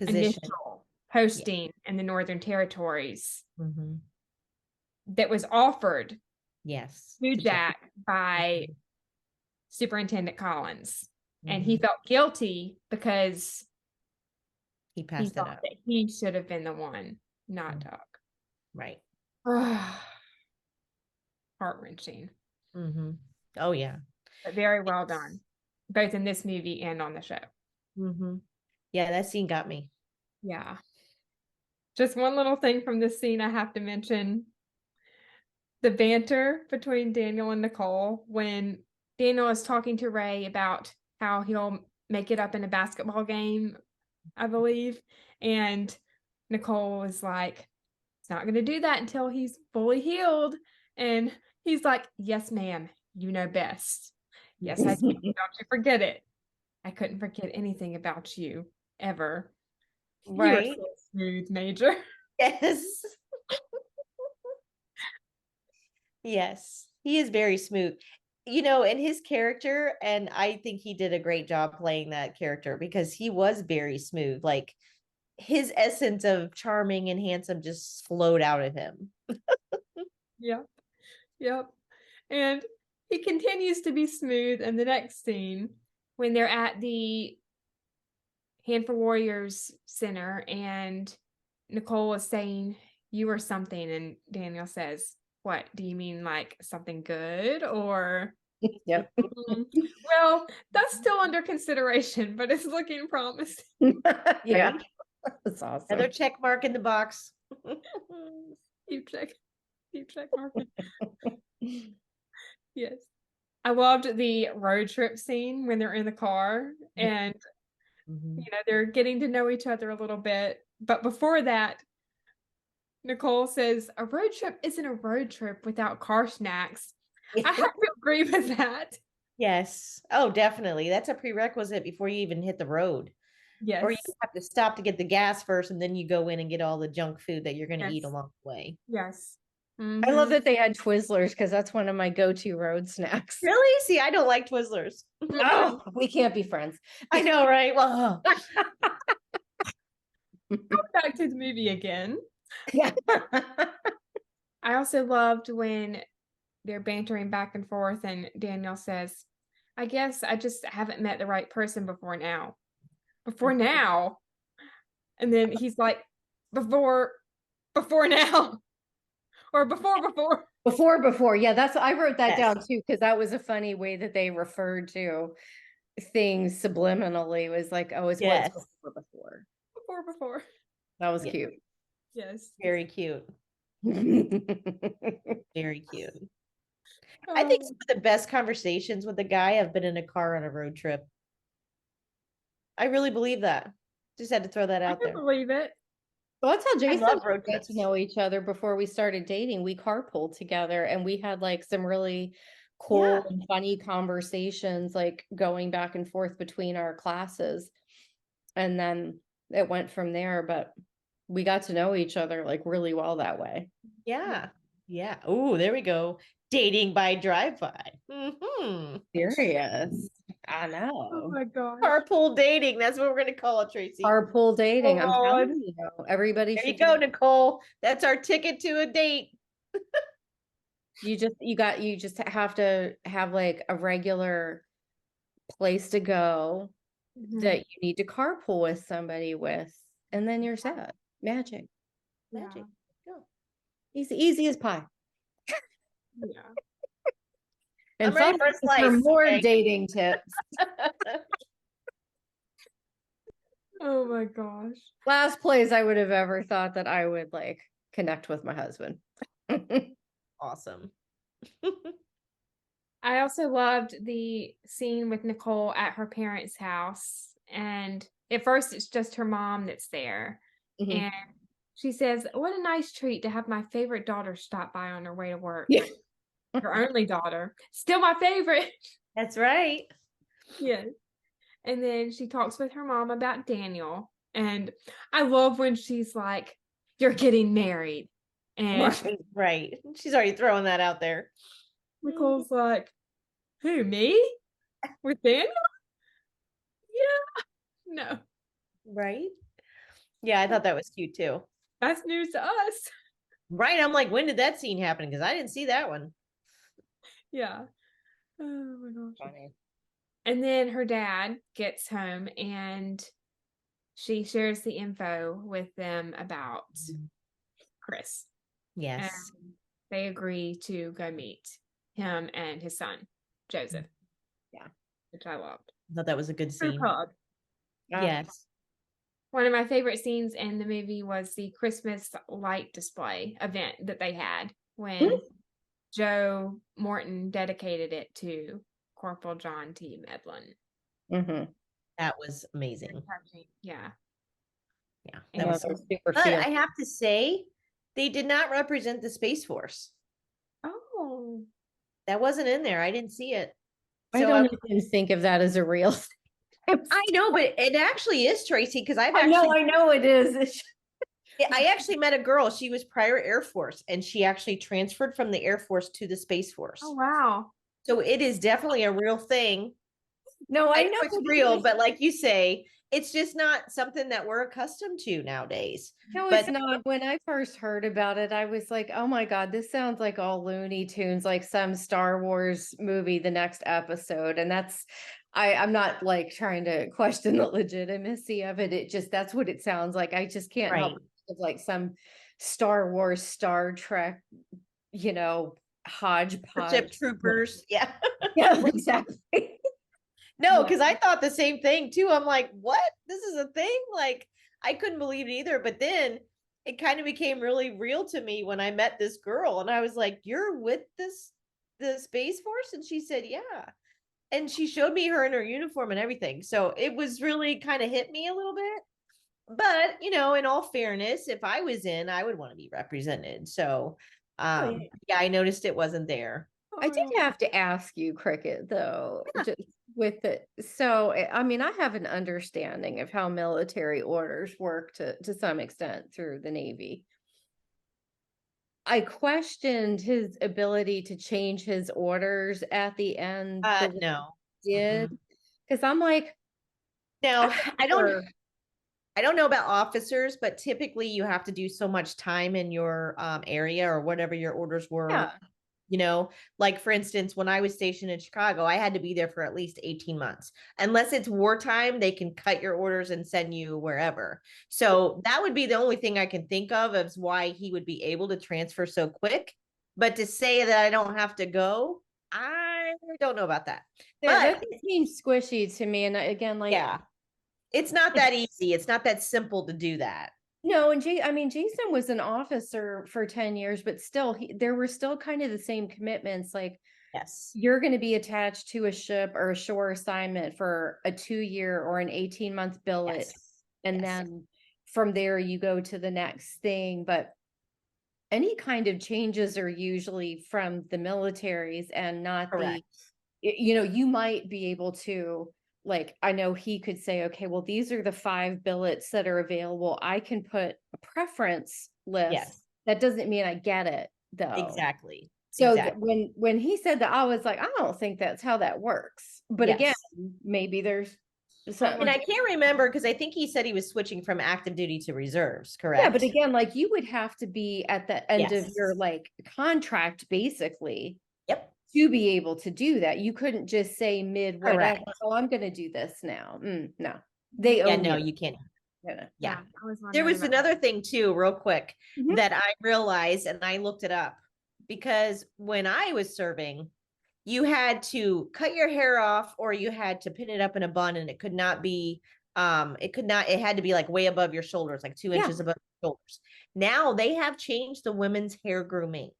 initial posting in the Northern Territories that was offered to Jack by Superintendent Collins. And he felt guilty because he passed it up. That he should have been the one, not Doug. Right. Heart-wrenching. Oh, yeah. But very well done, both in this movie and on the show. Yeah, that scene got me. Yeah. Just one little thing from this scene I have to mention. The banter between Daniel and Nicole when Daniel is talking to Ray about how he'll make it up in a basketball game, I believe. And Nicole is like, he's not going to do that until he's fully healed. And he's like, yes, ma'am, you know best. Yes, I do. Don't you forget it. I couldn't forget anything about you ever. Right. You're so smooth, Major. Yes. Yes, he is very smooth. And his character, and I think he did a great job playing that character because he was very smooth. Like his essence of charming and handsome just flowed out of him. Yep. And he continues to be smooth in the next scene when they're at the Hand for Warriors Center and Nicole is saying, you are something. And Daniel says, what? Do you mean like something good or? Yep. Well, that's still under consideration, but it's looking promising. Yeah. That's awesome. Another check mark in the box. Keep check marking. Yes. I loved the road trip scene when they're in the car and they're getting to know each other a little bit. But before that, Nicole says a road trip isn't a road trip without car snacks. I have to agree with that. Yes. Oh, definitely. That's a prerequisite before you even hit the road. Yes. Or you have to stop to get the gas first, and then you go in and get all the junk food that you're going to eat along the way. Yes. I love that they had Twizzlers because that's one of my go-to road snacks. Really? See, I don't like Twizzlers. Oh, we can't be friends. I know, right? Well, go back to the movie again. Yeah. I also loved when they're bantering back and forth and Daniel says, I guess I just haven't met the right person before now. And then he's like, before now. Or before. Yeah, I wrote that down too, because that was a funny way that they referred to things subliminally. It was like, oh, it's what's before. Before. That was cute. Yes. Very cute. Very cute. I think some of the best conversations with a guy have been in a car on a road trip. I really believe that. Just had to throw that out there. I believe it. Well, that's how Jason and I got to know each other before we started dating. We carpooled together and we had like some really cool and funny conversations, like going back and forth between our classes. And then it went from there, but we got to know each other like really well that way. Yeah. Oh, there we go. Dating by drive-by. Serious. I know. Oh my God. Carpool dating. That's what we're going to call it, Tracie. Carpool dating. I'm telling you, everybody there you go, Nicole. That's our ticket to a date. You just have to have like a regular place to go that you need to carpool with somebody with, and then you're set. Magic. Go. Easy as pie. Yeah. And for more dating tips. Oh my gosh. Last place I would have ever thought that I would like connect with my husband. Awesome. I also loved the scene with Nicole at her parents' house. And at first it's just her mom that's there. And She says, "What a nice treat to have my favorite daughter stop by on her way to work." Yeah. Her only daughter. Still my favorite. That's right. Yes. And then she talks with her mom about Daniel. And I love when she's like, "You're getting married." And Right. She's already throwing that out there. Nicole's like, "Who, me? With Daniel?" Yeah. No. Right. Yeah, I thought that was cute too. That's news to us. Right. I'm like, when did that scene happen? Because I didn't see that one. Yeah. Oh my gosh. Funny. And then her dad gets home and she shares the info with them about Chris. Yes. And they agree to go meet him and his son, Joseph. Yeah. Which I loved. I thought that was a good scene. Pub. Yes. One of my favorite scenes in the movie was the Christmas light display event that they had when Joe Morton dedicated it to Corporal John T. Medlin. Mm-hmm. That was amazing. Yeah. Yeah. That was super But feel. I have to say, they did not represent the Space Force. Oh. That wasn't in there. I didn't see it. I don't even think of that as a real thing. I know, but it actually is, Tracie, because I know it is. I actually met a girl. She was prior Air Force, and she actually transferred from the Air Force to the Space Force. Oh, wow. So it is definitely a real thing. No, I know it's real, but like you say, it's just not something that we're accustomed to nowadays. No, it's not. When I first heard about it, I was like, oh my God, this sounds like all Looney Tunes, like some Star Wars movie, the next episode. And I'm not like trying to question the legitimacy of it. It just, that's what it sounds like. I just can't help it, like some Star Wars, Star Trek, hodgepodge. Troopers. Yeah. Yeah, exactly. No, because I thought the same thing too. I'm like, what? This is a thing? Like, I couldn't believe it either. But then it kind of became really real to me when I met this girl. And I was like, you're with the Space Force? And she said, yeah. And she showed me her in her uniform and everything. So it was really kind of hit me a little bit. But, in all fairness, if I was in, I would want to be represented. So, yeah, I noticed it wasn't there. I did have to ask you, Cricket, though, just with it. So, I mean, I have an understanding of how military orders work to some extent through the Navy. I questioned his ability to change his orders at the end. No. Did because I'm like, no, I don't know about officers, but typically you have to do so much time in your area or whatever your orders were. Yeah. Like for instance, when I was stationed in Chicago, I had to be there for at least 18 months. Unless it's wartime, they can cut your orders and send you wherever. So that would be the only thing I can think of as why he would be able to transfer so quick. But to say that I don't have to go, I don't know about that. Yeah, that seems squishy to me. And again, like, yeah, it's not that easy. It's not that simple to do that. No, and Jason was an officer for 10 years, but still, there were still kind of the same commitments. Like, yes, you're going to be attached to a ship or a shore assignment for a 2-year or an 18-month billet. And then from there, you go to the next thing. But any kind of changes are usually from the militaries and not you might be able to, like, I know he could say, okay, well, these are the 5 billets that are available. I can put a preference list. Yes. That doesn't mean I get it, though. Exactly. So when he said that, I was like, I don't think that's how that works. But again, maybe there's something. And I can't remember because I think he said he was switching from active duty to reserves, correct? Yeah, but again, like you would have to be at the end of your like contract, basically. Yep. To be able to do that. You couldn't just say mid whatever, oh, I'm going to do this now. No, they own no, you can't. Yeah. There was another thing too, real quick, that I realized, and I looked it up, because when I was serving, you had to cut your hair off or you had to pin it up in a bun, and it could not be it had to be like way above your shoulders, like 2 inches above your shoulders. Now they have changed the women's hair grooming.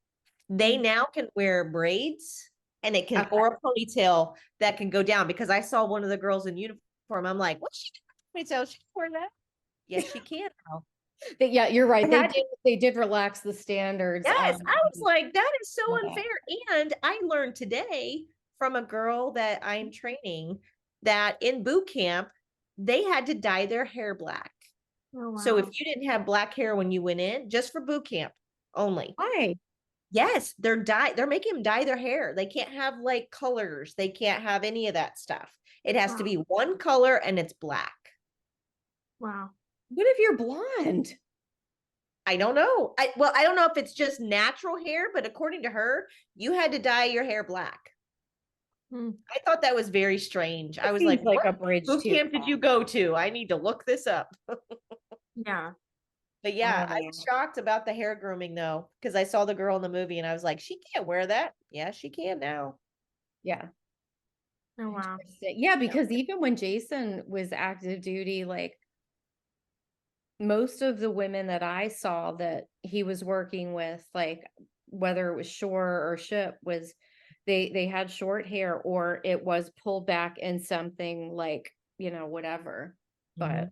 They now can wear braids and it can, or a ponytail that can go down, because I saw one of the girls in uniform. I'm like, what's she doing? So she wear that? Yes, she can now. Yeah, you're right. I had They did relax the standards Yes, on I was like, that is so that. unfair. And I learned today from a girl that I'm training that in boot camp, they had to dye their hair black. Oh, So if wow. you didn't have black hair when you went in, just for boot camp only. Why? Yes, they're making them dye their hair. They can't have like colors. They can't have any of that stuff. It has to Wow. be one color and it's black. Wow. What if you're blonde? I don't know. I don't know if it's just natural hair, but according to her, you had to dye your hair black. Hmm. I thought that was very strange. I was Seems like, like a what bridge boot too camp did far. you go to? I need to look this up. Yeah. But yeah, I Oh. was shocked about the hair grooming though, because I saw the girl in the movie and I was like, she can't wear that. Yeah, she can now. Yeah. Oh, wow. Yeah, because even when Jason was active duty, like most of the women that I saw that he was working with, like whether it was shore or ship, was they had short hair or it was pulled back in something like, whatever. But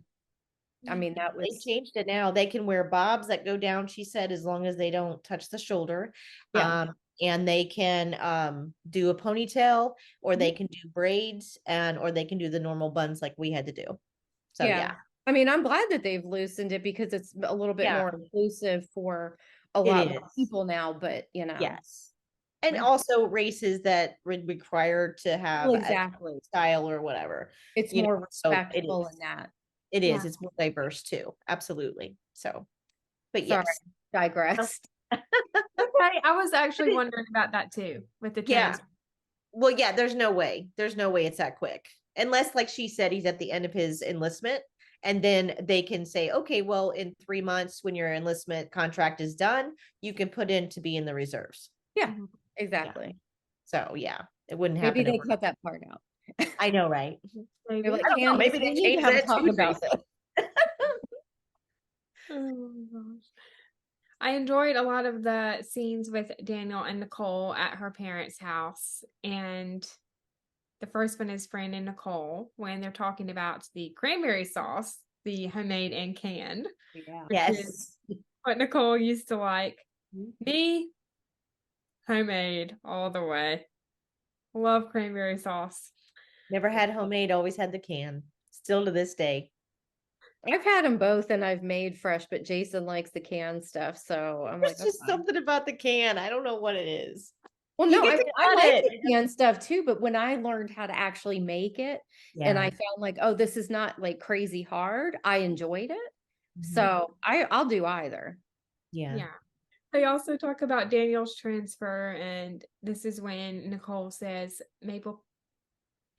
I mean, that They was, changed it now. They can wear bobs that go down, she said, as long as they don't touch the shoulder. yeah. And they can do a ponytail or they Mhm. can do braids or they can do the normal buns like we had to do. So Yeah. yeah. I mean, I'm glad that they've loosened it because it's a little bit Yeah, more inclusive for a it lot more is. people now, but Yes. And yeah. also races that would require to have Well, a exactly. style or whatever, It's more so it respectful in is. that. It Yeah. is. It's more diverse too. Absolutely. So, but Sorry, yes. digressed. Okay. I was actually wondering about that too with the Yeah. trans. Well, yeah, there's no way. There's no way it's that quick. Unless, like she said, he's at the end of his enlistment. And then they can say, okay, well, in 3 months, when your enlistment contract is done, you can put in to be in the reserves. Yeah, Mhm. exactly. So, yeah, it wouldn't Maybe happen they overnight. cut that part out. I know, right? They're Maybe. like, I don't know. Candace, Maybe we they need to changed have a that talk too, about Tracie. this. Oh my gosh. I enjoyed a lot of the scenes with Daniel and Nicole at her parents' house. And the first one is Fran and Nicole when they're talking about the cranberry sauce, the homemade and canned, Yeah. which is Yes. what Nicole used to like. Me, homemade all the way. Love cranberry sauce. Never had homemade, always had the can. Still to this day. I've had them both and I've made fresh, but Jason likes the canned stuff. So I'm like, There's that's just fine. something about the can. I don't know what it is. Well, You no, I get to mean, I cut like it. the canned stuff too, but when I learned how to actually make it and I Yeah. found like, oh, this is not like crazy hard, I enjoyed it. Mhm. So I'll do either. Yeah. Yeah. They also talk about Daniel's transfer, and this is when Nicole says,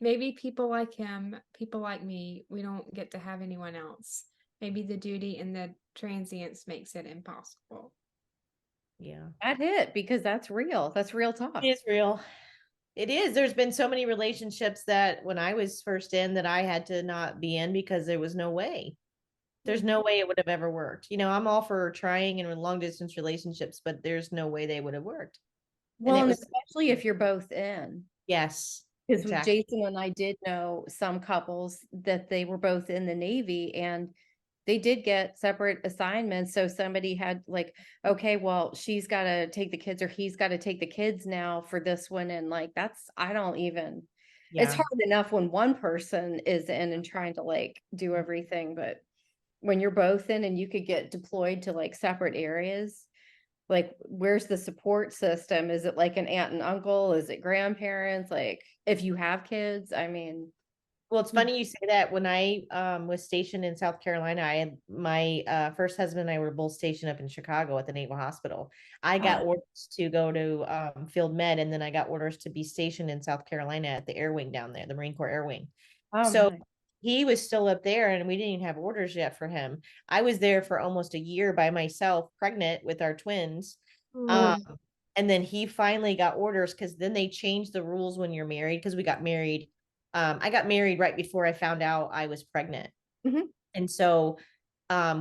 maybe people like him, people like me, we don't get to have anyone else. Maybe the duty and the transience makes it impossible. Yeah. That hit because that's real. That's real talk. It is real. It is. There's been so many relationships that when I was first in that I had to not be in because there was no way. There's no way it would have ever worked. I'm all for trying and long distance relationships, but there's no way they would have worked. And Well, it and was, especially if you're both in. yes, Because exactly. Jason and I did know some couples that they were both in the Navy and they did get separate assignments. So somebody had like, okay, well, she's got to take the kids or he's got to take the kids now for this one. And like, I don't even, it's Yeah. hard enough when one person is in and trying to like do everything. But when you're both in and you could get deployed to like separate areas, like where's the support system? Is it like an aunt and uncle? Is it grandparents? Like if you have kids, I mean, Well, it's funny you say that. When I was stationed in South Carolina, I had my first husband and I were both stationed up in Chicago at the Naval Hospital. I got orders to go to field med, and then I got orders to be stationed in South Carolina at the Air Wing down there, the Marine Corps Air Wing. oh So my. he was still up there, and we didn't even have orders yet for him. I was there for almost a year by myself, pregnant with our twins. Um, Mm. and then he finally got orders because then they changed the rules when you're married because we got married. I got married right before I found out I was pregnant. Mhm. And so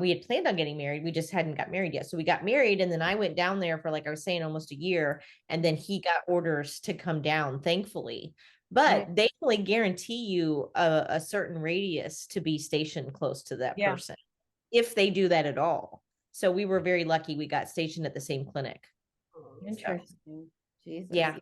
we had planned on getting married. We just hadn't got married yet. So we got married. And then I went down there for, like I was saying, almost a year. And then he got orders to come down, thankfully. Right. But they only guarantee you a certain radius to be stationed close to that Yeah. person. if they do that at all. So we were very lucky we got stationed at the same clinic. Interesting. Jesus. Yeah.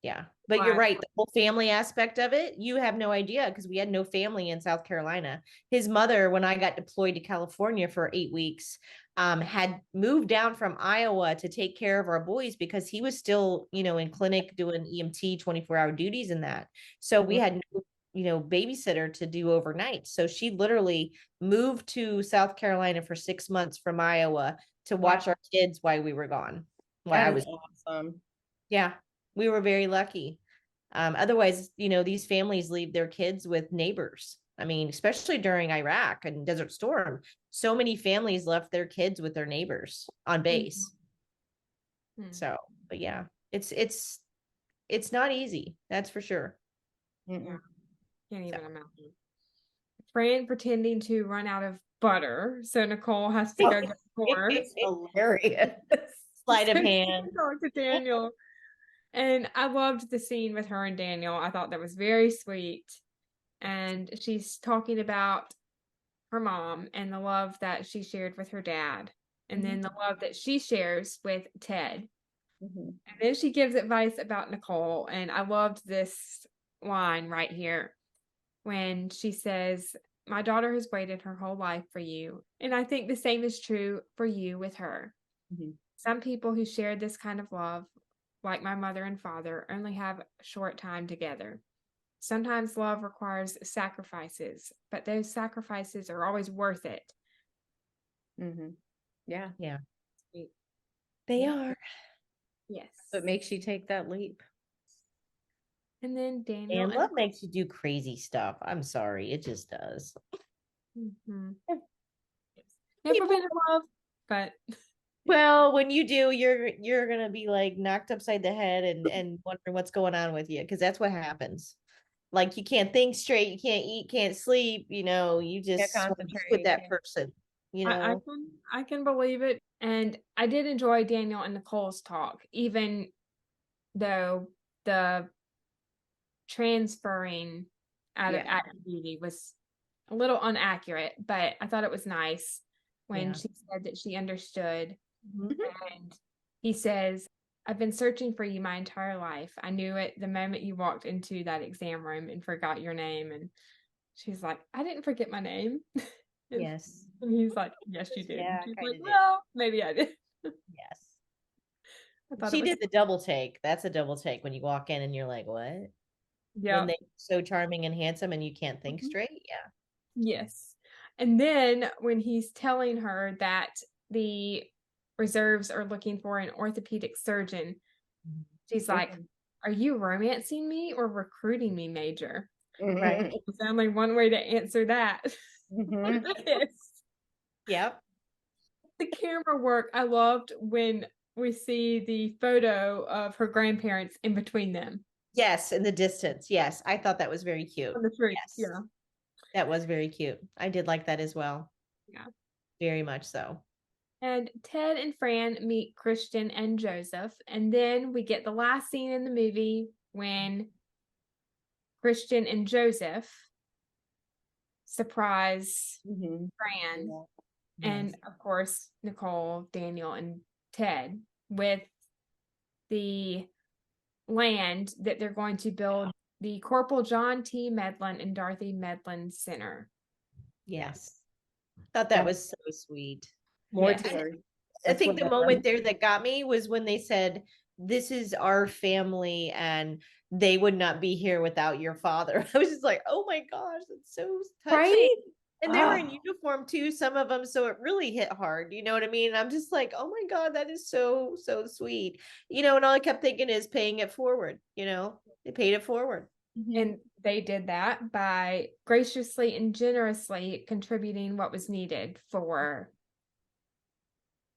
Yeah. But you're right. The whole family aspect of it, you have no idea because we had no family in South Carolina. His mother, when I got deployed to California for 8 weeks, had moved down from Iowa to take care of our boys because he was still, in clinic doing EMT 24-hour duties and that. So we had no, babysitter to do overnight. So she literally moved to South Carolina for 6 months from Iowa to watch our kids while we were gone. While I was awesome. Yeah, we were very lucky. Otherwise, these families leave their kids with neighbors. I mean, especially during Iraq and Desert Storm, so many families left their kids with their neighbors on base. So, but yeah, it's not easy. That's for sure. Can't even imagine. Fran pretending to run out of butter, so Nicole has to go get more. It's hilarious. Sleight of hand. Talk to Daniel. And I loved the scene with her and Daniel. I thought that was very sweet. And she's talking about her mom and the love that she shared with her dad, and then the love that she shares with Ted. And then she gives advice about Nicole. And I loved this line right here when she says, "My daughter has waited her whole life for you." And I think the same is true for you with her. Some people who share this kind of love, like my mother and father, only have a short time together. Sometimes love requires sacrifices, but those sacrifices are always worth it. Yeah. Yeah. They are. Yes. So it makes you take that leap. And then Daniel. And love makes you do crazy stuff. I'm sorry. It just does. Never been in love, but well, when you do, you're gonna be like knocked upside the head and wondering what's going on with you, because that's what happens. Like you can't think straight, you can't eat, can't sleep, you just with that person. I can believe it. And I did enjoy Daniel and Nicole's talk, even though the transferring out of active duty was a little inaccurate, but I thought it was nice when she said that she understood. And he says, "I've been searching for you my entire life. I knew it the moment you walked into that exam room and forgot your name." And she's like, "I didn't forget my name." Yes. And he's like, "Yes, you did." Yeah, she's like, "Well, maybe I did." Yes. She did the double take. That's a double take when you walk in and you're like, what? Yeah. When they're so charming and handsome and you can't think straight. Yeah. Yes. And then when he's telling her that the reserves are looking for an orthopedic surgeon, she's like, "Are you romancing me or recruiting me, Major?" Right. There's only one way to answer that. Yes. Yep. The camera work, I loved when we see the photo of her grandparents in between them. Yes, in the distance. Yes, I thought that was very cute. On the tree. Yes. Yeah. That was very cute. I did like that as well. Yeah. Very much so. And Ted and Fran meet Christian and Joseph. And then we get the last scene in the movie when Christian and Joseph surprise Fran. And of course, Nicole, Daniel, and Ted with the land that they're going to build the Corporal John T. Medlin and Dorothy Medlin Center. Yes. Thought that was so sweet. More tears. I think the moment there that got me was when they said, "This is our family and they would not be here without your father." I was just like, oh my gosh, that's so touching. Right? And they were in uniform too, some of them, so it really hit hard, you know what I mean? And I'm just like, oh my God, that is so, so sweet. And all I kept thinking is paying it forward, they paid it forward. And they did that by graciously and generously contributing what was needed for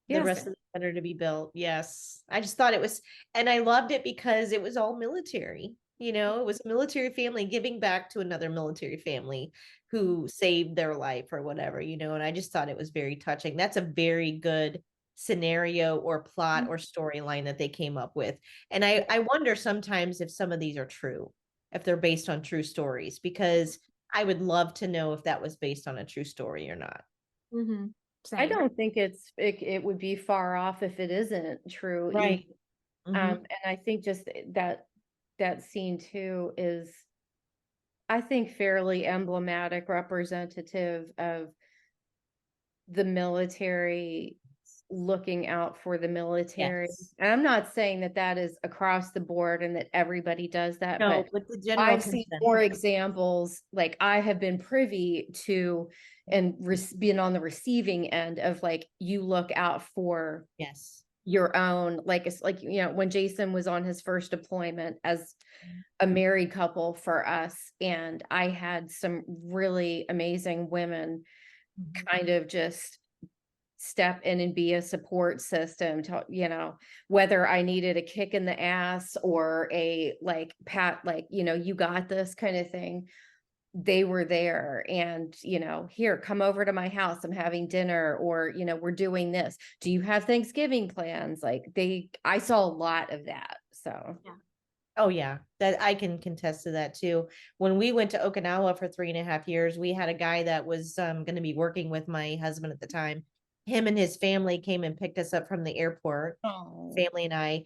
the rest of the center to be built. Yes. I just thought it was, and I loved it because it was all military. It was a military family giving back to another military family who saved their life or whatever, and I just thought it was very touching. That's a very good scenario or plot or storyline that they came up with. And I wonder sometimes if some of these are true, if they're based on true stories, because I would love to know if that was based on a true story or not. Mm-hmm. I Same. don't think it would be far off if it isn't true. Right. And I think just that scene too is, I think, fairly emblematic, representative of the military looking out for the military. Yes. And I'm not saying that that is across the board and that everybody does that, No, but but the general I've seen more consensus. examples, like I have been privy to and been on the receiving end of, like, you look out for Yes. your own, like, it's like, when Jason was on his first deployment as a married couple for us, and I had some really amazing women kind of just step in and be a support system to, whether I needed a kick in the ass or a, like, pat, like, you got this kind of thing. They were there, and, here, come over to my house, I'm having dinner, or, we're doing this. Do you have Thanksgiving plans? Like, I saw a lot of that. So Yeah. Oh yeah, that I can contest to that too. When we went to Okinawa for 3.5 years, we had a guy that was going to be working with my husband at the time. Him and his family came and picked us up from the airport. oh, Family and I,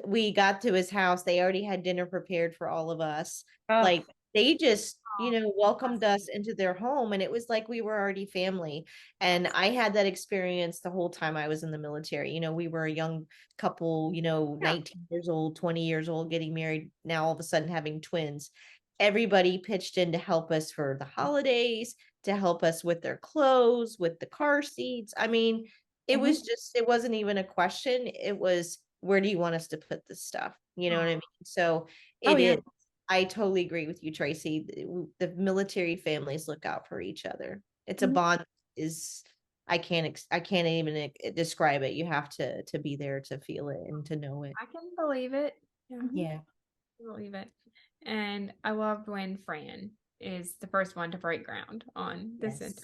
we got to his house. They already had dinner prepared for all of us. oh, Like, they just, Oh, welcomed us into their home, and it was like we were already family. And I had that experience the whole time I was in the military. We were a young couple, yeah. 19 years old, 20 years old, getting married, now all of a sudden having twins. Everybody pitched in to help us for the holidays, to help us with their clothes, with the car seats. I mean, it Mhm. was just, it wasn't even a question. It was, where do you want us to put this stuff? You know what I mean? So Oh it yeah. is. I totally agree with you, Tracy. The military families look out for each other. It's a Mhm. bond. Is I can't even describe it. You have to be there to feel it and to know it. I can believe it. Yeah, Yeah. I believe it. And I loved when Fran is the first one to break ground on the center.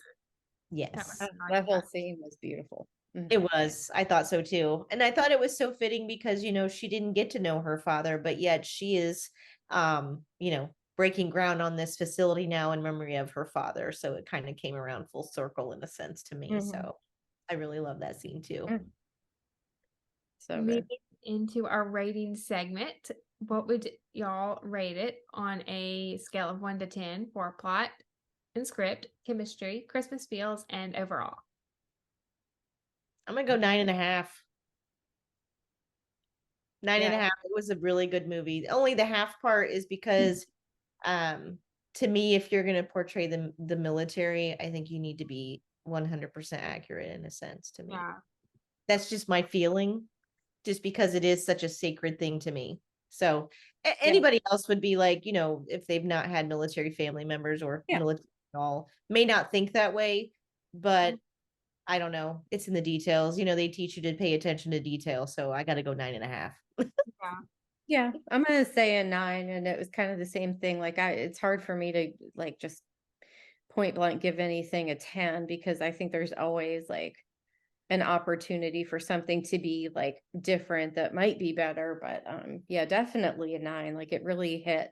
Yes. That was Yes. a nice That whole touch. scene was beautiful. Mhm. It was. I thought so too. And I thought it was so fitting because, she didn't get to know her father, but yet she is, breaking ground on this facility now in memory of her father. So it kind of came around full circle in a sense to me. Mhm. So I really love that scene too. Mm. So Moving good. into our rating segment, what would y'all rate it on a scale of 1 to 10 for plot and script, chemistry, Christmas feels, and overall? I'm gonna go 9.5. Nine and a Yeah. half. It was a really good movie. Only the half part is because to me, if you're gonna portray the military, I think you need to be 100% accurate in a sense to me. Yeah. That's just my feeling, just because it is such a sacred thing to me. So anybody else would be like, if they've not had military family members or Yeah. military at all, may not think that way, but I don't know. It's in the details. They teach you to pay attention to detail. So I got to go 9.5. Yeah. Yeah, I'm gonna say a 9, and it was kind of the same thing. Like, it's hard for me to, like, just point blank give anything a 10, because I think there's always, like, an opportunity for something to be, like, different that might be better. But yeah, definitely a 9. Like, it really hit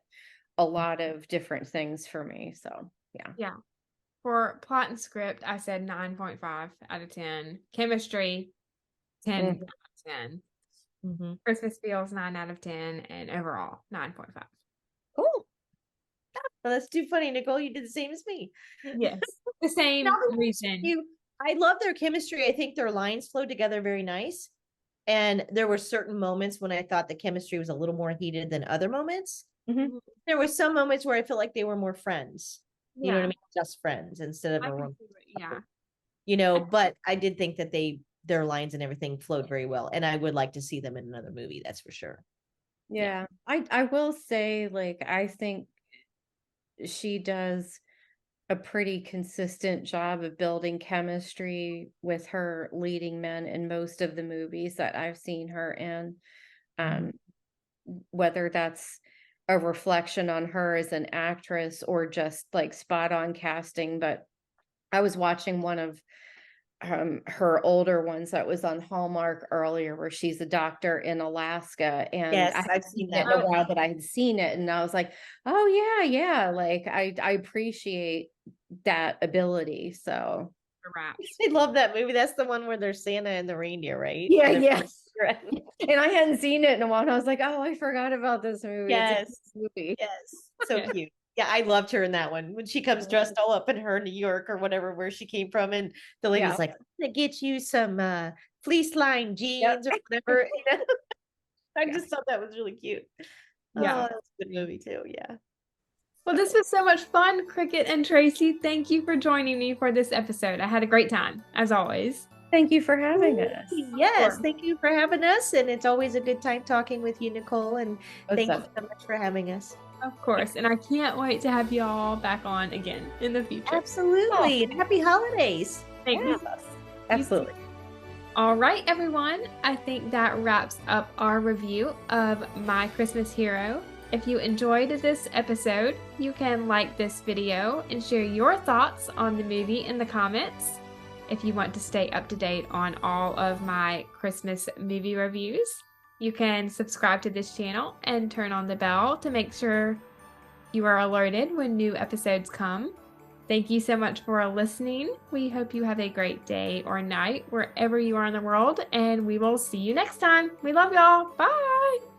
a lot of different things for me. So yeah. Yeah. For plot and script, I said 9.5 out of 10. Chemistry, 10 Mhm. out of 10. Mm-hmm. Christmas feels 9 out of 10. And overall, 9.5. Cool. Well, that's too funny, Nicole. You did the same as me. Yes. The same reason. I love their chemistry. I think their lines flowed together very nice. And there were certain moments when I thought the chemistry was a little more heated than other moments. Mhm. There were some moments where I felt like they were more friends. You know what I Yeah. mean? Just friends instead of I a can romance. see what, yeah. But I did think that their lines and everything flowed very well. And I would like to see them in another movie, that's for sure. Yeah. I will say, like, I think she does a pretty consistent job of building chemistry with her leading men in most of the movies that I've seen her in. Um, whether that's a reflection on her as an actress or just, like, spot on casting. But I was watching one of her older ones that was on Hallmark earlier, where she's a doctor in Alaska, and Yes, I I've hadn't seen seen it that. in a while, but I had seen it, and I was like, oh yeah, like, I appreciate that ability. So the wraps. I love that movie. That's the one where there's Santa and the reindeer, right? Yeah, And yes. Right. And I hadn't seen it in a while. And I was like, oh, I forgot about this movie. Yes. It's a good movie. Yes. So Yeah. cute. Yeah, I loved her in that one. When she comes dressed all up in her New York or whatever, where she came from, and the lady's Yeah. like, I'm gonna get you some fleece line jeans or whatever. You know? I just thought that was really cute. Yeah. Oh, that's a good movie too. Yeah. Well, this was so much fun, Cricket and Tracie. Thank you for joining me for this episode. I had a great time, as always. Thank you for having us. Yes, Sure. thank you for having us. And it's always a good time talking with you, Nicole. And thank you Awesome. so much for having us. Of course. And I can't wait to have you all back on again in the future. Absolutely. And happy holidays. Thank you. Yes, absolutely. All right, everyone. I think that wraps up our review of My Christmas Hero. If you enjoyed this episode, you can like this video and share your thoughts on the movie in the comments. If you want to stay up to date on all of my Christmas movie reviews, you can subscribe to this channel and turn on the bell to make sure you are alerted when new episodes come. Thank you so much for listening. We hope you have a great day or night wherever you are in the world, and we will see you next time. We love y'all. Bye.